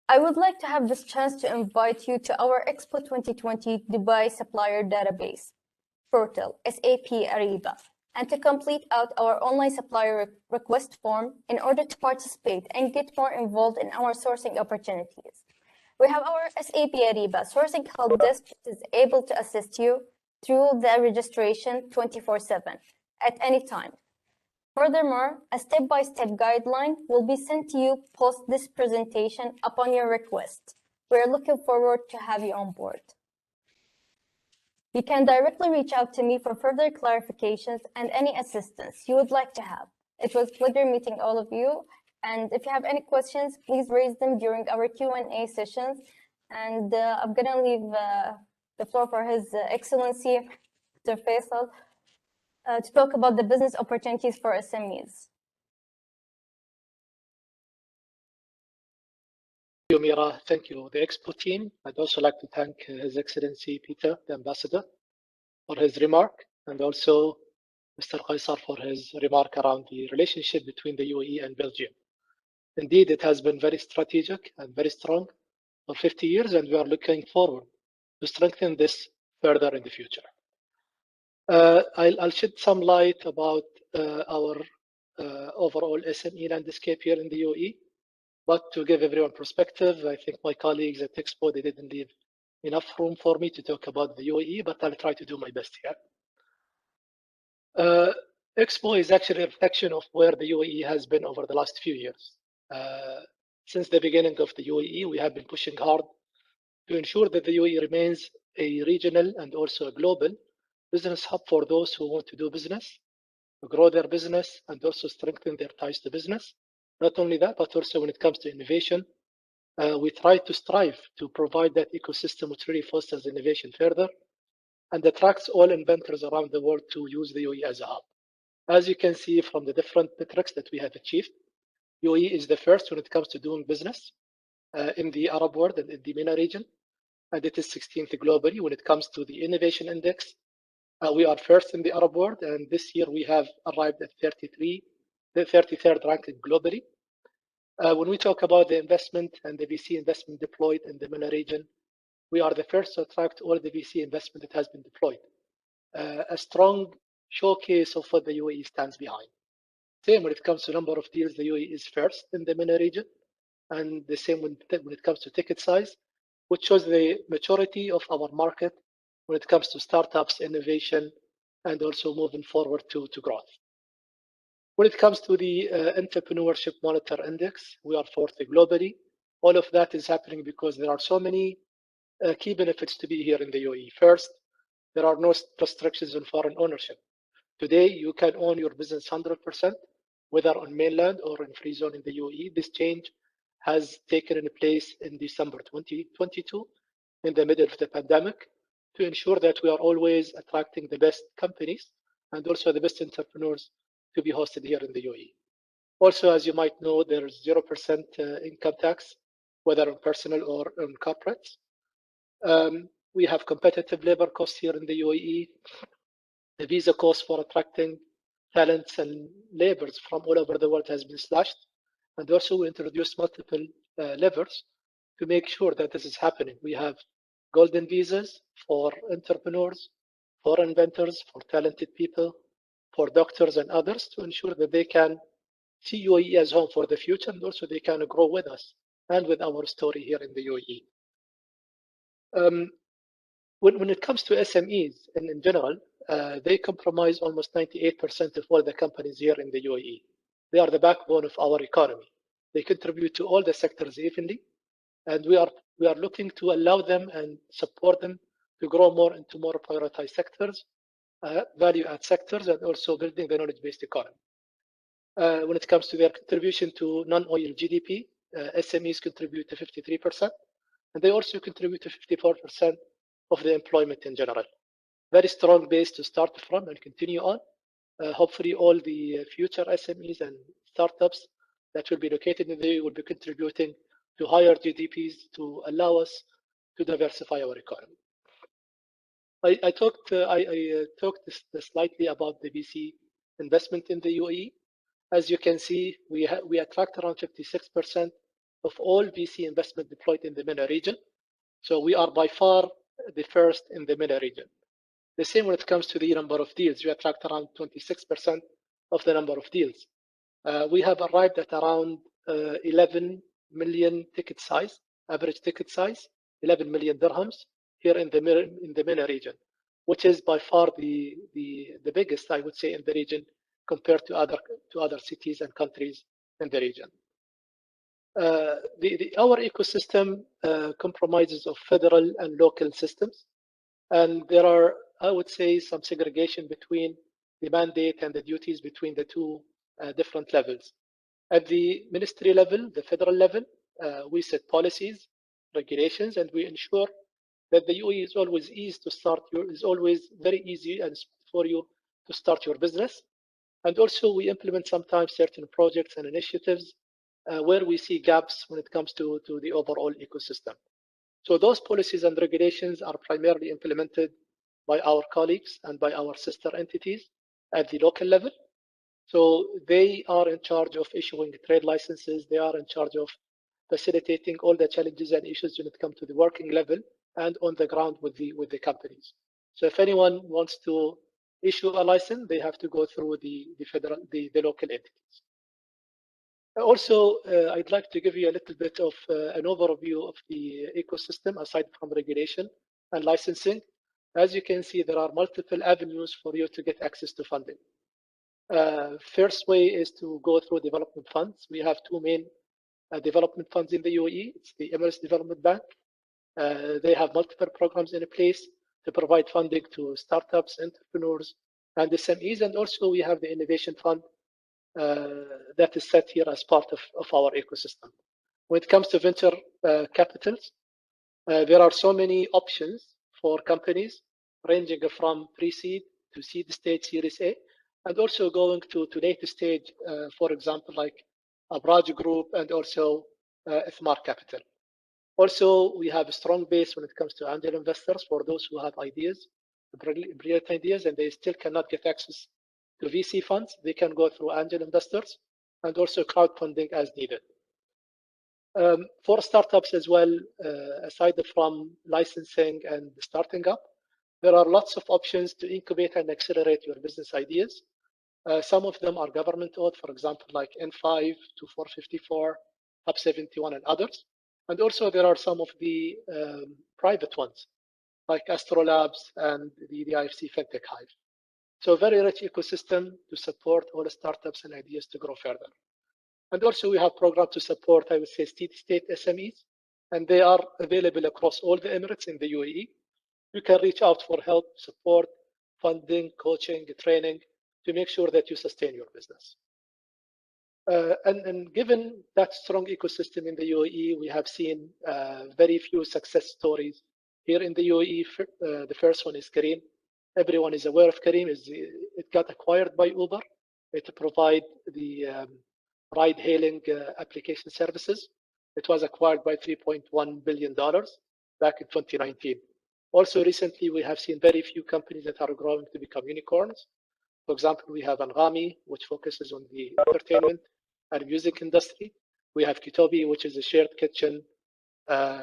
I would like to have this chance to invite you to our EXPO 2020 Dubai Supplier Database portal, SAP Ariba, and to complete out our online supplier request form in order to participate and get more involved in our sourcing opportunities. We have our SAP Ariba sourcing help desk that is able to assist you through the registration 24/7 at any time. Furthermore, a step-by-step guideline will be sent to you post this presentation upon your request. We are looking forward to have you on board. You can directly reach out to me for further clarifications and any assistance you would like to have. It was a pleasure meeting all of you. And if you have any questions, please raise them during our Q&A sessions. And I'm going to leave the floor for His Excellency, Mr. Faisal, to talk about the business opportunities for SMEs. Thank you, Mira. Thank you, the EXPO team. I'd also like to thank His Excellency Peter, the Ambassador, for his remark, and also Mr. Qaisar for his remark around the relationship between the UAE and Belgium. Indeed, it has been very strategic and very strong for 50 years, and we are looking forward to strengthen this further in the future. I'll shed some light about our overall SME landscape here in the UAE, but to give everyone perspective, I think my colleagues at EXPO, they didn't leave enough room for me to talk about the UAE, but I'll try to do my best here. EXPO is actually a reflection of where the UAE has been over the last few years. Since the beginning of the UAE, we have been pushing hard to ensure that the UAE remains a regional and also a global business hub for those who want to do business, to grow their business, and also strengthen their ties to business. Not only that, but also when it comes to innovation, we try to strive to provide that ecosystem which really fosters innovation further and attracts all inventors around the world to use the UAE as a hub. As you can see from the different metrics that we have achieved, UAE is the first when it comes to doing business in the Arab world and in the MENA region, and it is 16th globally when it comes to the innovation index. We are first in the Arab world, and this year we have arrived at the 33rd ranking globally. When we talk about the investment and the VC investment deployed in the MENA region, we are the first to attract all the VC investment that has been deployed. A strong showcase of what the UAE stands behind. Same when it comes to number of deals, the UAE is first in the MENA region, and the same when it comes to ticket size, which shows the maturity of our market when it comes to startups, innovation, and also moving forward to growth. When it comes to the Entrepreneurship Monitor Index, we are fourth globally. All of that is happening because there are so many key benefits to be here in the UAE. First, there are no restrictions on foreign ownership. Today, you can own your business 100%, whether on mainland or in free zone in the UAE. This change has taken place in December 2022, in the middle of the pandemic, to ensure that we are always attracting the best companies and also the best entrepreneurs to be hosted here in the UAE. Also, as you might know, there is 0% income tax, whether on personal or on corporates. We have competitive labor costs here in the UAE. The visa cost for attracting talents and laborers from all over the world has been slashed. And also we introduced multiple levers to make sure that this is happening. We have golden visas for entrepreneurs, for inventors, for talented people, for doctors and others to ensure that they can see UAE as home for the future, and also they can grow with us and with our story here in the UAE. When it comes to SMEs in general, they comprise almost 98% of all the companies here in the UAE. They are the backbone of our economy. They contribute to all the sectors evenly, and we are looking to allow them and support them to grow more into more prioritized sectors, value-add sectors, and also building the knowledge-based economy. When it comes to their contribution to non-oil GDP, SMEs contribute to 53%, and they also contribute to 54% of the employment in general. Very strong base to start from and continue on. Hopefully all the future SMEs and startups that will be located in the UAE will be contributing to higher GDPs to allow us to diversify our economy. I talked slightly about the VC investment in the UAE. As you can see, we attract around 56% of all VC investment deployed in the MENA region. So we are by far the first in the MENA region. The same when it comes to the number of deals. We attract around 26% of the number of deals. We have arrived at around 11 million ticket size, average ticket size, 11 million dirhams here in the MENA region, which is by far the biggest, I would say, in the region compared to other cities and countries in the region. Our ecosystem comprises of federal and local systems, and there are, I would say, some segregation between the mandate and the duties between the two different levels. At the ministry level, the federal level, we set policies, regulations, and we ensure that the UAE is always very easy and for you to start your business. And also we implement sometimes certain projects and initiatives where we see gaps when it comes to the overall ecosystem. So those policies and regulations are primarily implemented by our colleagues and by our sister entities at the local level. So they are in charge of issuing trade licenses. They are in charge of facilitating all the challenges and issues when it comes to the working level and on the ground with the companies. So if anyone wants to issue a license, they have to go through the local entities. Also, I'd like to give you a little bit of an overview of the ecosystem aside from regulation and licensing. As you can see, there are multiple avenues for you to get access to funding. First way is to go through development funds. We have two main development funds in the UAE. It's the Emirates Development Bank. They have multiple programs in place to provide funding to startups, entrepreneurs, and SMEs. And also we have the Innovation Fund that is set here as part of our ecosystem. When it comes to venture capitals, there are so many options for companies ranging from pre-seed to seed stage Series A, and also going to later stage, for example, like a Braj Group and also Ithmar Capital. Also, we have a strong base when it comes to angel investors for those who have ideas, brilliant ideas, and they still cannot get access to VC funds. They can go through angel investors and also crowdfunding as needed. For startups as well, aside from licensing and starting up, there are lots of options to incubate and accelerate your business ideas. Some of them are government-owned, for example, like N5 to 454, Hub 71, and others. And also there are some of the private ones, like Astrolabs and the IFC FinTech Hive. So a very rich ecosystem to support all the startups and ideas to grow further. And also we have programs to support, I would say, state SMEs, and they are available across all the Emirates in the UAE. You can reach out for help, support, funding, coaching, training to make sure that you sustain your business. And given that strong ecosystem in the UAE, we have seen very few success stories here in the UAE. The first one is Careem. Everyone is aware of Careem. It got acquired by Uber to provide the ride-hailing application services. It was acquired by $3.1 billion back in 2019. Also, recently, we have seen very few companies that are growing to become unicorns. For example, we have Anghami, which focuses on the entertainment and music industry. We have Kitobi, which is a shared kitchen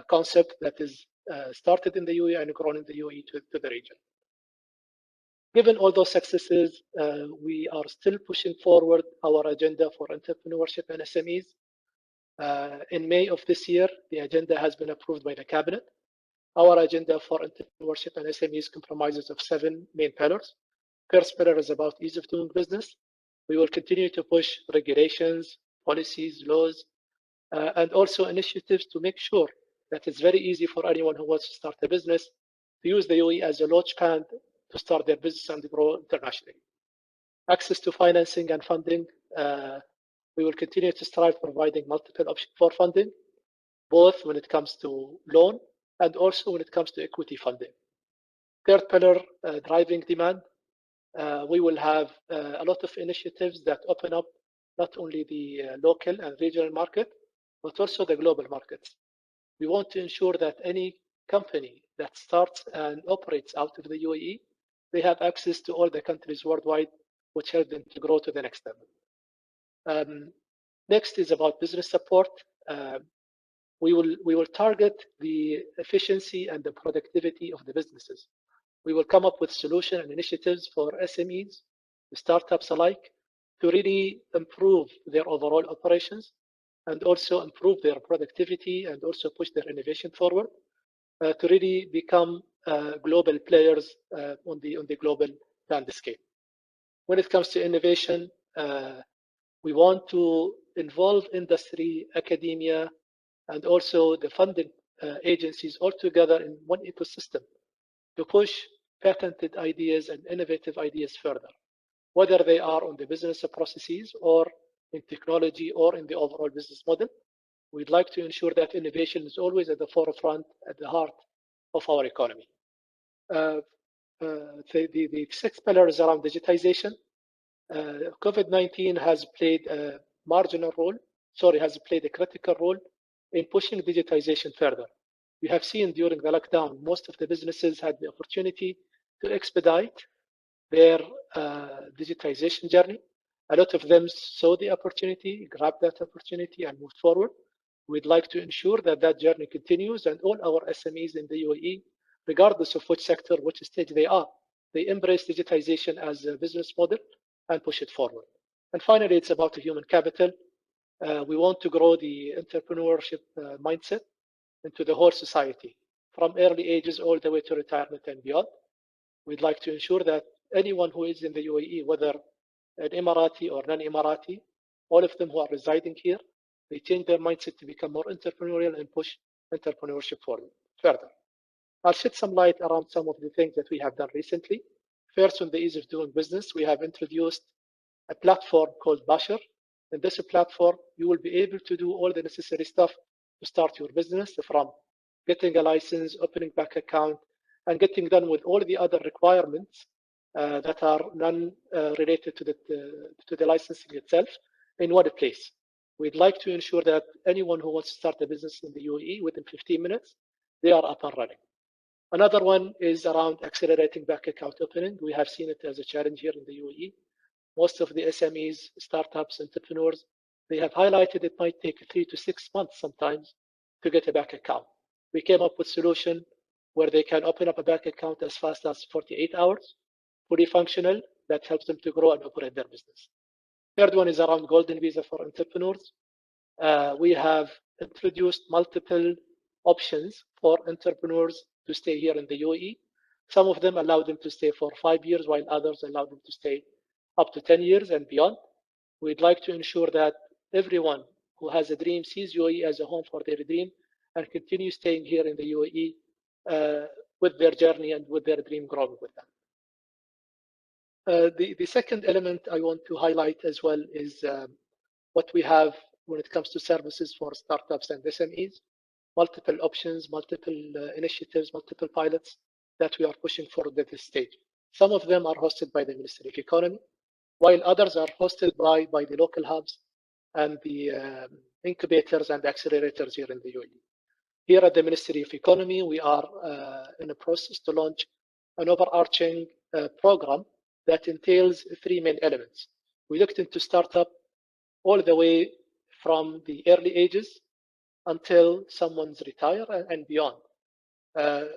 concept that is started in the UAE and grown in the UAE to the region. Given all those successes, we are still pushing forward our agenda for entrepreneurship and SMEs. In May of this year, the agenda has been approved by the cabinet. Our agenda for entrepreneurship and SMEs comprises of 7 main pillars. First pillar is about ease of doing business. We will continue to push regulations, policies, laws, and also initiatives to make sure that it's very easy for anyone who wants to start a business to use the UAE as a launchpad to start their business and grow internationally. Access to financing and funding. We will continue to strive providing multiple options for funding, both when it comes to loan and also when it comes to equity funding. Third pillar, driving demand. We will have a lot of initiatives that open up not only the local and regional market, but also the global markets. We want to ensure that any company that starts and operates out of the UAE, they have access to all the countries worldwide, which help them to grow to the next level. Next is about business support. We will target the efficiency and the productivity of the businesses. We will come up with solutions and initiatives for SMEs, startups alike, to really improve their overall operations and also improve their productivity and also push their innovation forward to really become global players on the global landscape. When it comes to innovation, we want to involve industry, academia, and also the funding agencies all together in one ecosystem to push patented ideas and innovative ideas further, whether they are on the business processes or in technology or in the overall business model. We'd like to ensure that innovation is always at the forefront, at the heart of our economy. The sixth pillar is around digitization. COVID-19 has played a critical role in pushing digitization further. We have seen during the lockdown, most of the businesses had the opportunity to expedite their digitization journey. A lot of them saw the opportunity, grabbed that opportunity, and moved forward. We'd like to ensure that that journey continues and all our SMEs in the UAE, regardless of which sector, which stage they are, they embrace digitization as a business model and push it forward. And finally, it's about the human capital. We want to grow the entrepreneurship mindset into the whole society, from early ages all the way to retirement and beyond. We'd like to ensure that anyone who is in the UAE, whether an Emirati or non-Emirati, all of them who are residing here, they change their mindset to become more entrepreneurial and push entrepreneurship forward further. I'll shed some light around some of the things that we have done recently. First, on the ease of doing business, we have introduced a platform called Bashar. In this platform, you will be able to do all the necessary stuff to start your business, from getting a license, opening bank account, and getting done with all the other requirements that are non-related to the licensing itself in one place. We'd like to ensure that anyone who wants to start a business in the UAE within 15 minutes, they are up and running. Another one is around accelerating bank account opening. We have seen it as a challenge here in the UAE. Most of the SMEs, startups, entrepreneurs, they have highlighted it might take 3 to 6 months sometimes to get a bank account. We came up with a solution where they can open up a bank account as fast as 48 hours, fully functional, that helps them to grow and operate their business. Third one is around golden visa for entrepreneurs. We have introduced multiple options for entrepreneurs to stay here in the UAE. Some of them allow them to stay for 5 years, while others allow them to stay up to 10 years and beyond. We'd like to ensure that everyone who has a dream sees UAE as a home for their dream and continue staying here in the UAE with their journey and with their dream growing with them. The second element I want to highlight as well is what we have when it comes to services for startups and SMEs. Multiple options, multiple initiatives, multiple pilots that we are pushing forward at this stage. Some of them are hosted by the Ministry of Economy, while others are hosted by the local hubs and the incubators and accelerators here in the UAE. Here at the Ministry of Economy, we are in a process to launch an overarching program that entails 3 main elements. We looked into startup all the way from the early ages until someone's retired and beyond.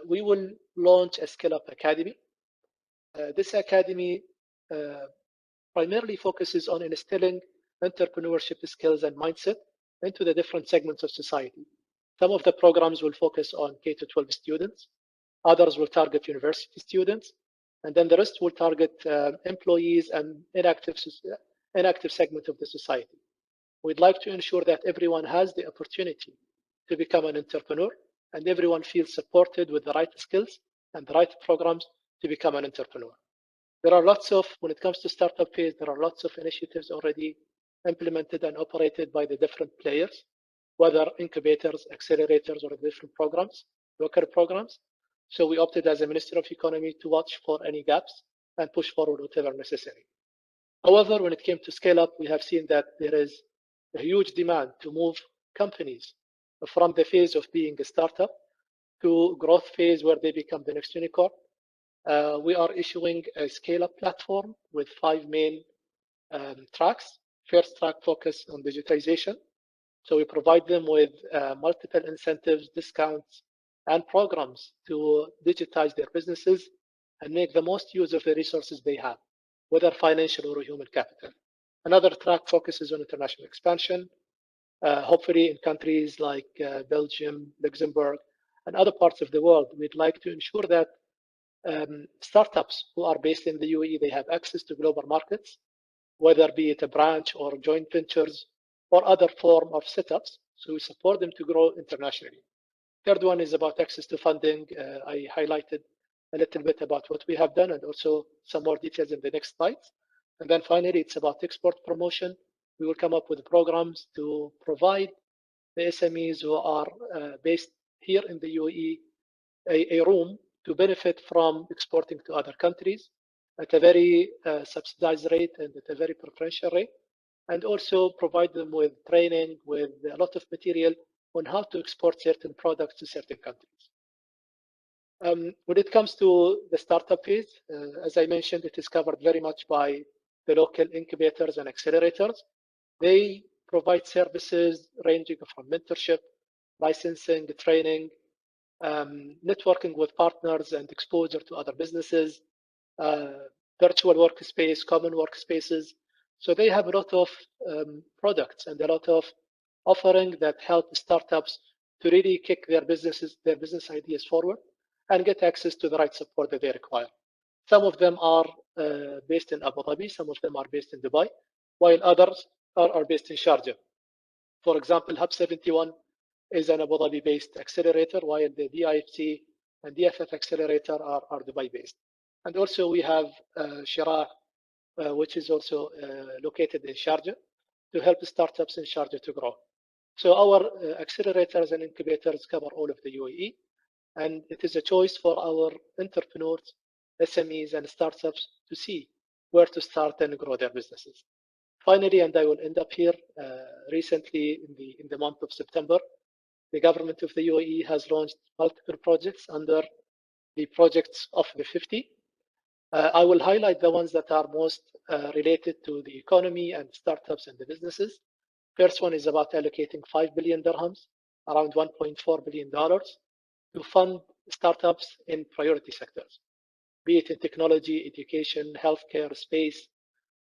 We will launch a Scale Up Academy. This academy primarily focuses on instilling entrepreneurship skills and mindset into the different segments of society. Some of the programs will focus on K-12 students, others will target university students, and then the rest will target employees and inactive segment of the society. We'd like to ensure that everyone has the opportunity to become an entrepreneur and everyone feels supported with the right skills and the right programs to become an entrepreneur. There are lots of, when it comes to startup phase, there are lots of initiatives already implemented and operated by the different players, whether incubators, accelerators, or different programs, local programs. So we opted as a Ministry of Economy to watch for any gaps and push forward whatever necessary. However, when it came to scale up, we have seen that there is a huge demand to move companies from the phase of being a startup to growth phase where they become the next unicorn. We are issuing a scale-up platform with 5 main tracks. First track focus on digitization. So we provide them with multiple incentives, discounts, and programs to digitize their businesses and make the most use of the resources they have, whether financial or human capital. Another track focuses on international expansion, hopefully in countries like Belgium, Luxembourg, and other parts of the world. We'd like to ensure that startups who are based in the UAE, they have access to global markets, whether be it a branch or joint ventures or other form of setups. So we support them to grow internationally. Third one is about access to funding. I highlighted a little bit about what we have done and also some more details in the next slides. And then finally, it's about export promotion. We will come up with programs to provide the SMEs who are based here in the UAE a room to benefit from exporting to other countries at a very subsidized rate and at a very preferential rate, and also provide them with training, with a lot of material on how to export certain products to certain countries. When it comes to the startup phase, as I mentioned, it is covered very much by the local incubators and accelerators. They provide services ranging from mentorship, licensing, training, networking with partners and exposure to other businesses, virtual workspace, common workspaces. So they have a lot of products and a lot of offering that help startups to really kick their business ideas forward and get access to the right support that they require. Some of them are based in Abu Dhabi, some of them are based in Dubai, while others are based in Sharjah. For example, Hub 71 is an Abu Dhabi-based accelerator, while the DIFC and DFF accelerator are Dubai-based. And also we have Shira, which is also located in Sharjah, to help startups in Sharjah to grow. So our accelerators and incubators cover all of the UAE, and it is a choice for our entrepreneurs, SMEs, and startups to see where to start and grow their businesses. Finally, and I will end up here, recently in the month of September, the government of the UAE has launched multiple projects under the projects of the 50. I will highlight the ones that are most related to the economy and startups and the businesses. First one is about allocating 5 billion dirhams, around $1.4 billion, to fund startups in priority sectors, be it in technology, education, healthcare, space,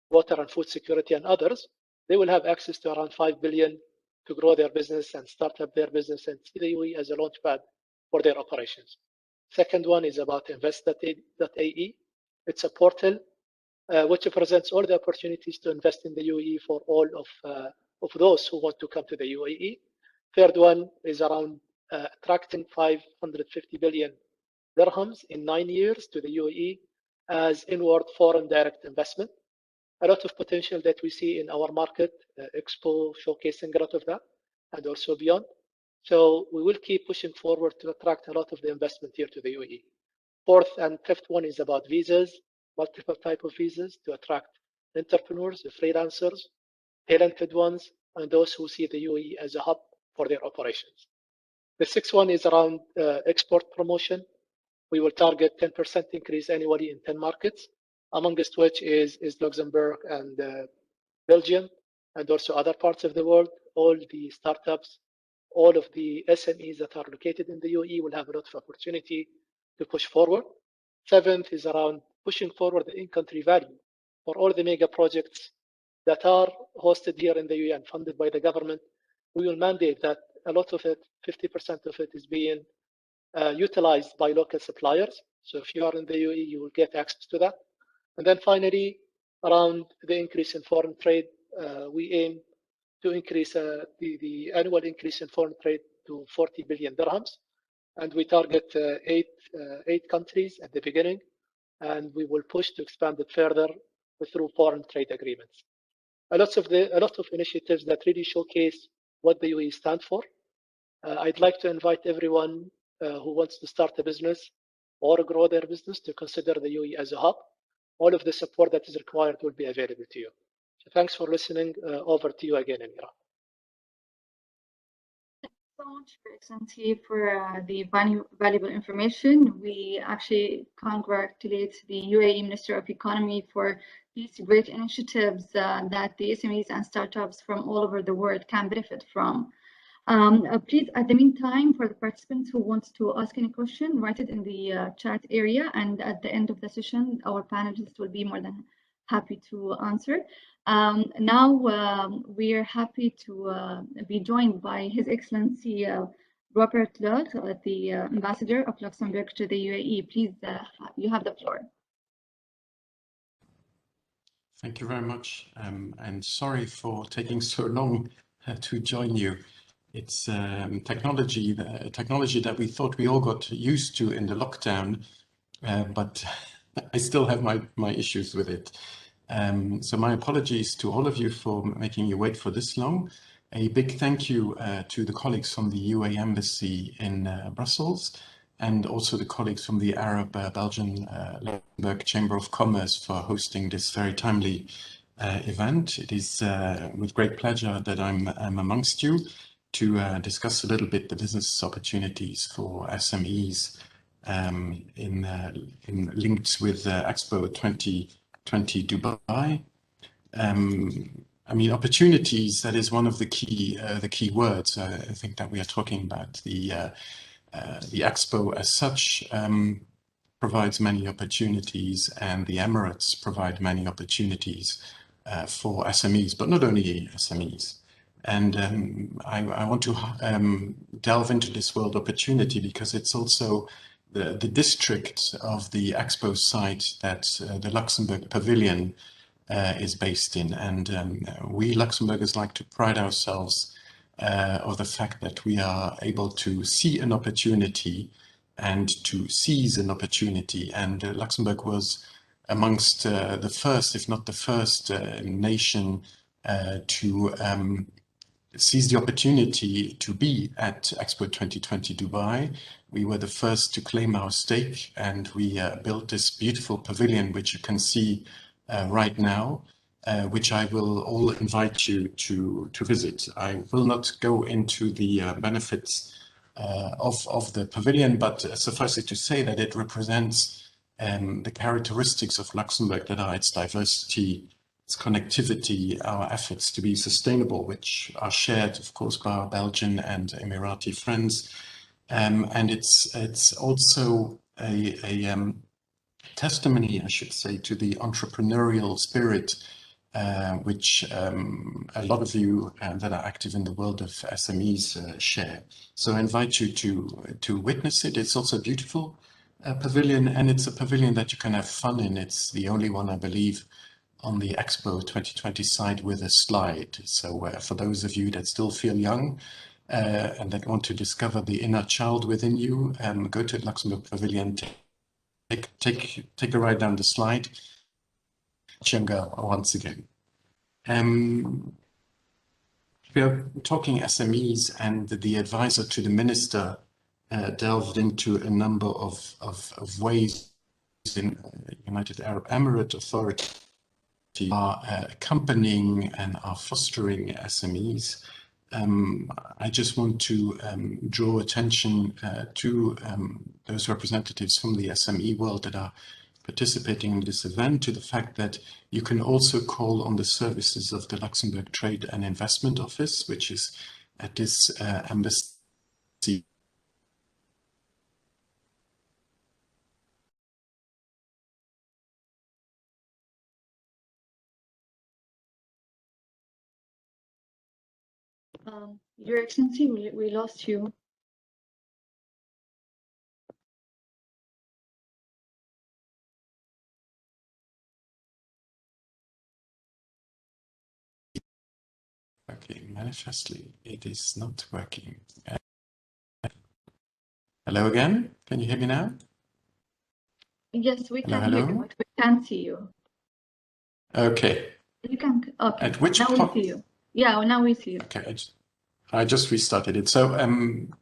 water and food security, and others. They will have access to around 5 billion to grow their business and start up their business and see the UAE as a launchpad for their operations. Second one is about invest.ae. It's a portal which presents all the opportunities to invest in the UAE for all of those who want to come to the UAE. Third one is around attracting 550 billion dirhams in 9 years to the UAE as inward foreign direct investment. A lot of potential that we see in our market, EXPO showcasing a lot of that, and also beyond. So we will keep pushing forward to attract a lot of the investment here to the UAE. Fourth and fifth one is about visas, multiple type of visas to attract entrepreneurs, freelancers, talented ones, and those who see the UAE as a hub for their operations. The sixth one is around export promotion. We will target 10% increase annually in 10 markets, amongst which is Luxembourg and Belgium, and also other parts of the world. All the startups, all of the SMEs that are located in the UAE will have a lot of opportunity to push forward. Seventh is around pushing forward the in-country value for all the mega projects that are hosted here in the UAE and funded by the government. We will mandate that a lot of it, 50% of it, is being utilized by local suppliers. So if you are in the UAE, you will get access to that. And then finally, around the increase in foreign trade, we aim to increase the annual increase in foreign trade to 40 billion dirhams. And we target eight countries at the beginning, and we will push to expand it further through foreign trade agreements. A lot of initiatives that really showcase what the UAE stands for. I'd like to invite everyone who wants to start a business or grow their business to consider the UAE as a hub. All of the support that is required will be available to you. So thanks for listening. Over to you again, Amira. Thank you so much, Your Excellency, for the valuable information. We actually congratulate the UAE Minister of Economy for these great initiatives that the SMEs and startups from all over the world can benefit from. Please, at the meantime, for the participants who want to ask any question, write it in the chat area, and at the end of the session, our panelists will be more than happy to answer. Now, we are happy to be joined by His Excellency Robert Lord, the Ambassador of Luxembourg to the UAE. Please, you have the floor. Thank you very much, and sorry for taking so long to join you. It's technology that we thought we all got used to in the lockdown, but I still have my issues with it. So my apologies to all of you for making you wait for this long. A big thank you to the colleagues from the UAE Embassy in Brussels, and also the colleagues from the Arab-Belgian-Luxembourg Chamber of Commerce for hosting this very timely event. It is with great pleasure that I'm amongst you to discuss a little bit the business opportunities for SMEs in linked with EXPO 2020 Dubai. I mean, opportunities, that is one of the key words. I think that we are talking about. The EXPO as such provides many opportunities, and the Emirates provide many opportunities for SMEs, but not only SMEs. And I want to delve into this world opportunity because it's also the district of the Expo site that the Luxembourg Pavilion is based in. And we Luxembourgers like to pride ourselves of the fact that we are able to see an opportunity and to seize an opportunity. And Luxembourg was amongst the first, if not the first nation to seize the opportunity to be at Expo 2020 Dubai. We were the first to claim our stake, and we built this beautiful pavilion, which you can see right now, which I will all invite you to visit. I will not go into the benefits of the pavilion, but suffice it to say that it represents the characteristics of Luxembourg, that are its diversity, its connectivity, our efforts to be sustainable, which are shared, of course, by our Belgian and Emirati friends. And it's also a testimony, I should say, to the entrepreneurial spirit which a lot of you that are active in the world of SMEs share. So I invite you to witness it. It's also a beautiful pavilion, and it's a pavilion that you can have fun in. It's the only one, I believe, on the Expo 2020 side with a slide. So for those of you that still feel young and that want to discover the inner child within you, go to Luxembourg Pavilion, take a ride down the slide. Younger once again. We are talking SMEs, and the advisor to the minister delved into a number of ways in United Arab Emirates Authority are accompanying and are fostering SMEs. I just want to draw attention to those representatives from the SME world that are participating in this event, to the fact that you can also call on the services of the Luxembourg Trade and Investment Office, which is at this embassy. Your Excellency, we lost you. Okay, manifestly, it is not working. Hello again, can you hear me now? Yes, we can hello? hear you, but we can't see you. Okay. You can, okay. At which now point? we see you. Yeah, well, now we see you. Okay, I just restarted it. So I'm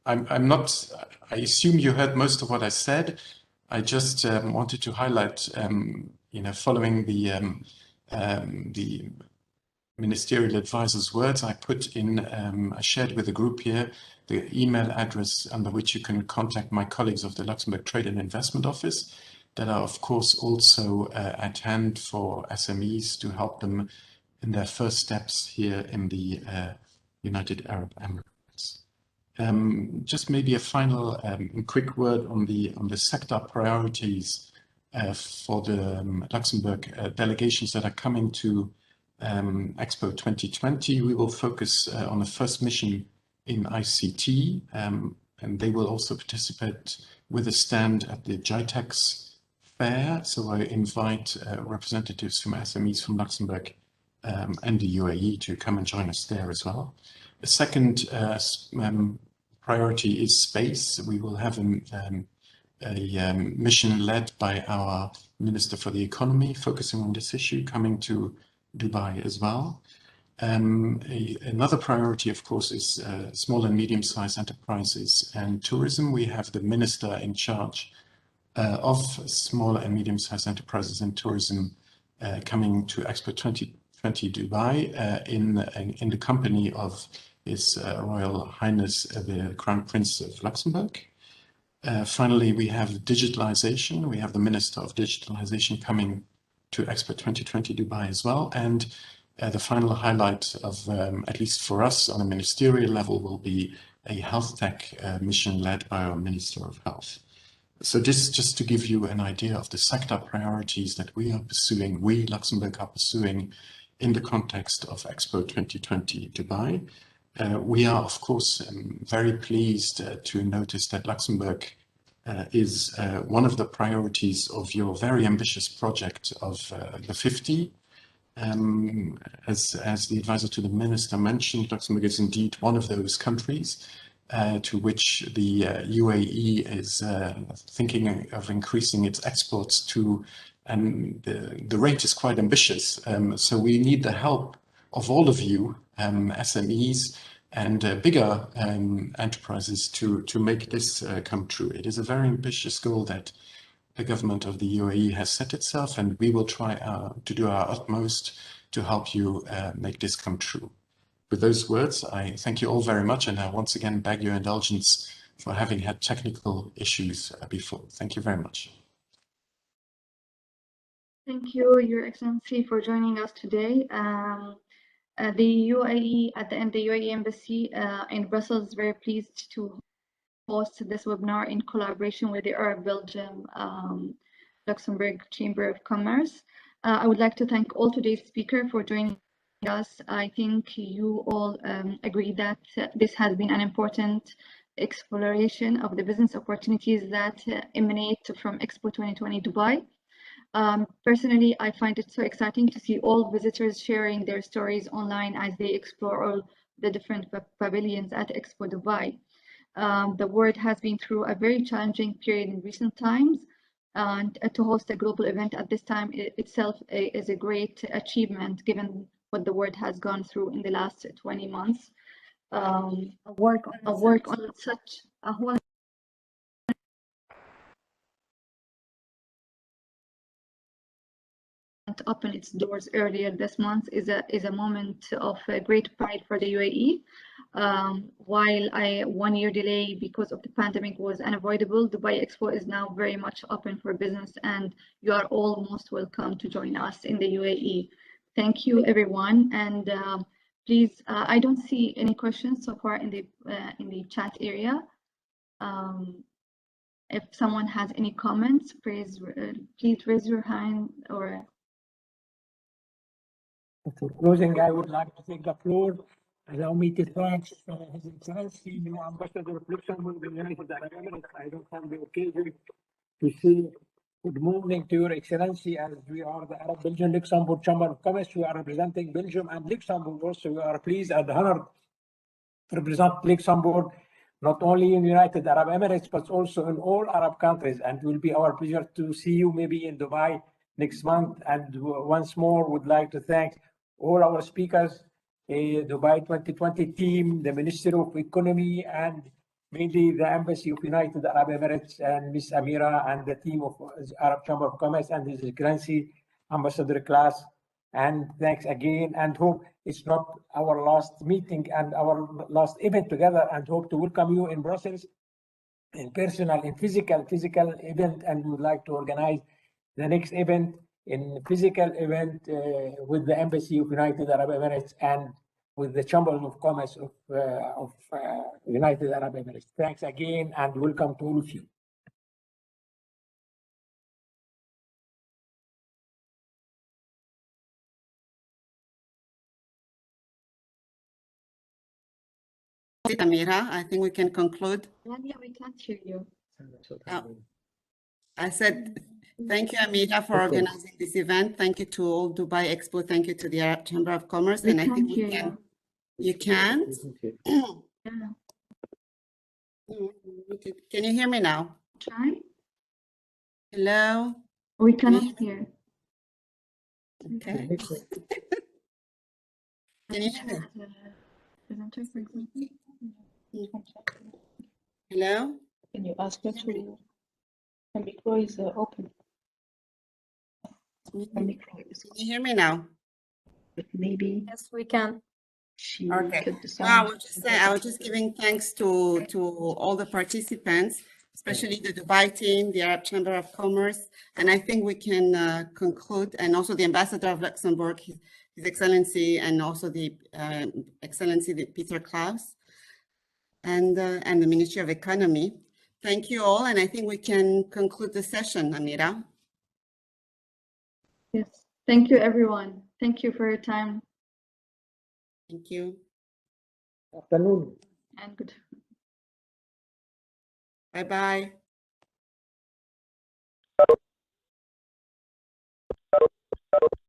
not, I assume you heard most of what I said. I just wanted to highlight, following the ministerial advisor's words, I put in, I shared with the group here the email address under which you can contact my colleagues of the Luxembourg Trade and Investment Office that are, of course, also at hand for SMEs to help them in their first steps here in the United Arab Emirates. Just maybe a final quick word on the sector priorities for the Luxembourg delegations that are coming to Expo 2020. We will focus on the first mission in ICT, and they will also participate with a stand at the GITEX fair. So I invite representatives from SMEs from Luxembourg and the UAE to come and join us there as well. The second priority is space. We will have a mission led by our Minister for the Economy, focusing on this issue, coming to Dubai as well. Another priority, of course, is small and medium-sized enterprises and tourism. We have the Minister in charge of small and medium-sized enterprises and tourism coming to Expo 2020 Dubai in the company of His Royal Highness the Crown Prince of Luxembourg. Finally, we have digitalization. We have the Minister of Digitalization coming to Expo 2020 Dubai as well. And the final highlight of, at least for us on a ministerial level, will be a health tech mission led by our Minister of Health. So this just to give you an idea of the sector priorities that we are pursuing, we Luxembourg are pursuing in the context of Expo 2020 Dubai. We are, of course, very pleased to notice that Luxembourg is one of the priorities of your very ambitious project of the 50. As the advisor to the minister mentioned, Luxembourg is indeed one of those countries to which the UAE is thinking of increasing its exports to, and the rate is quite ambitious. So we need the help of all of you, SMEs and bigger enterprises to make this come true. It is a very ambitious goal that the government of the UAE has set itself, and we will try to do our utmost to help you make this come true. With those words, I thank you all very much, and I once again beg your indulgence for having had technical issues before. Thank you very much. Thank you, Your Excellency, for joining us today. The UAE, at the end, the UAE Embassy in Brussels is very pleased to host this webinar in collaboration with the Arab-Belgian-Luxembourg Chamber of Commerce. I would like to thank all today's speakers for joining us. I think you all agree that this has been an important exploration of the business opportunities that emanate from Expo 2020 Dubai. Personally, I find it so exciting to see all visitors sharing their stories online as they explore all the different pavilions at Expo Dubai. The world has been through a very challenging period in recent times, and to host a global event at this time itself is a great achievement given what the world has gone through in the last 20 months. Work on such a whole open its doors earlier this month is a moment of great pride for the UAE. While 1 year delay because of the pandemic was unavoidable, Dubai Expo is now very much open for business, and you are all most welcome to join us in the UAE. Thank you, everyone, and please, I don't see any questions so far in the chat area. If someone has any comments, please raise your hand or. For closing, I would like to take the floor. Allow me to thank His Excellency, new Ambassador of Luxembourg, the United Arab Emirates. I don't have the occasion to say good morning to Your Excellency, as we are the Arab-Belgian-Luxembourg Chamber of Commerce. We are representing Belgium and Luxembourg also. We are pleased and honored to represent Luxembourg, not only in the United Arab Emirates, but also in all Arab countries. And it will be our pleasure to see you maybe in Dubai next month. And once more, would like to thank all our speakers, Dubai 2020 team, the Ministry of Economy, and mainly the Embassy of United Arab Emirates and Miss Amira and the team of Arab Chamber of Commerce and His Excellency Ambassador Class. And thanks again, and hope it's not our last meeting and our last event together, and hope to welcome you in Brussels in personal, in physical event, and we would like to organize the next event in physical event with the Embassy of United Arab Emirates and with the Chamber of Commerce of United Arab Emirates. Thanks again, and welcome to all of you. Amira, I think we can conclude. Rania, we can't hear you. I said, thank you, Amira, for organizing this event. Thank you to all Dubai Expo. Thank you to the Arab Chamber of Commerce. We and I can't think we hear can. you. You can? Yeah. Can you hear me now? Try. Hello? We cannot hear. Okay. Can you hear me? Presenter, for example. Hello? Can you ask her to? Her micro is open. Her micro is Can you hear me now? but maybe Yes, we can. she Okay. cut the No, I sound. was just saying, I was just giving thanks to all the participants, especially the Dubai team, the Arab Chamber of Commerce, and I think we can conclude, and also the Ambassador of Luxembourg, His Excellency, and also the Excellency Peter Klaus, and the Ministry of Economy. Thank you all, and I think we can conclude the session, Amira. Yes. Thank you, everyone. Thank you for your time. Thank you. Afternoon. And good. Bye-bye.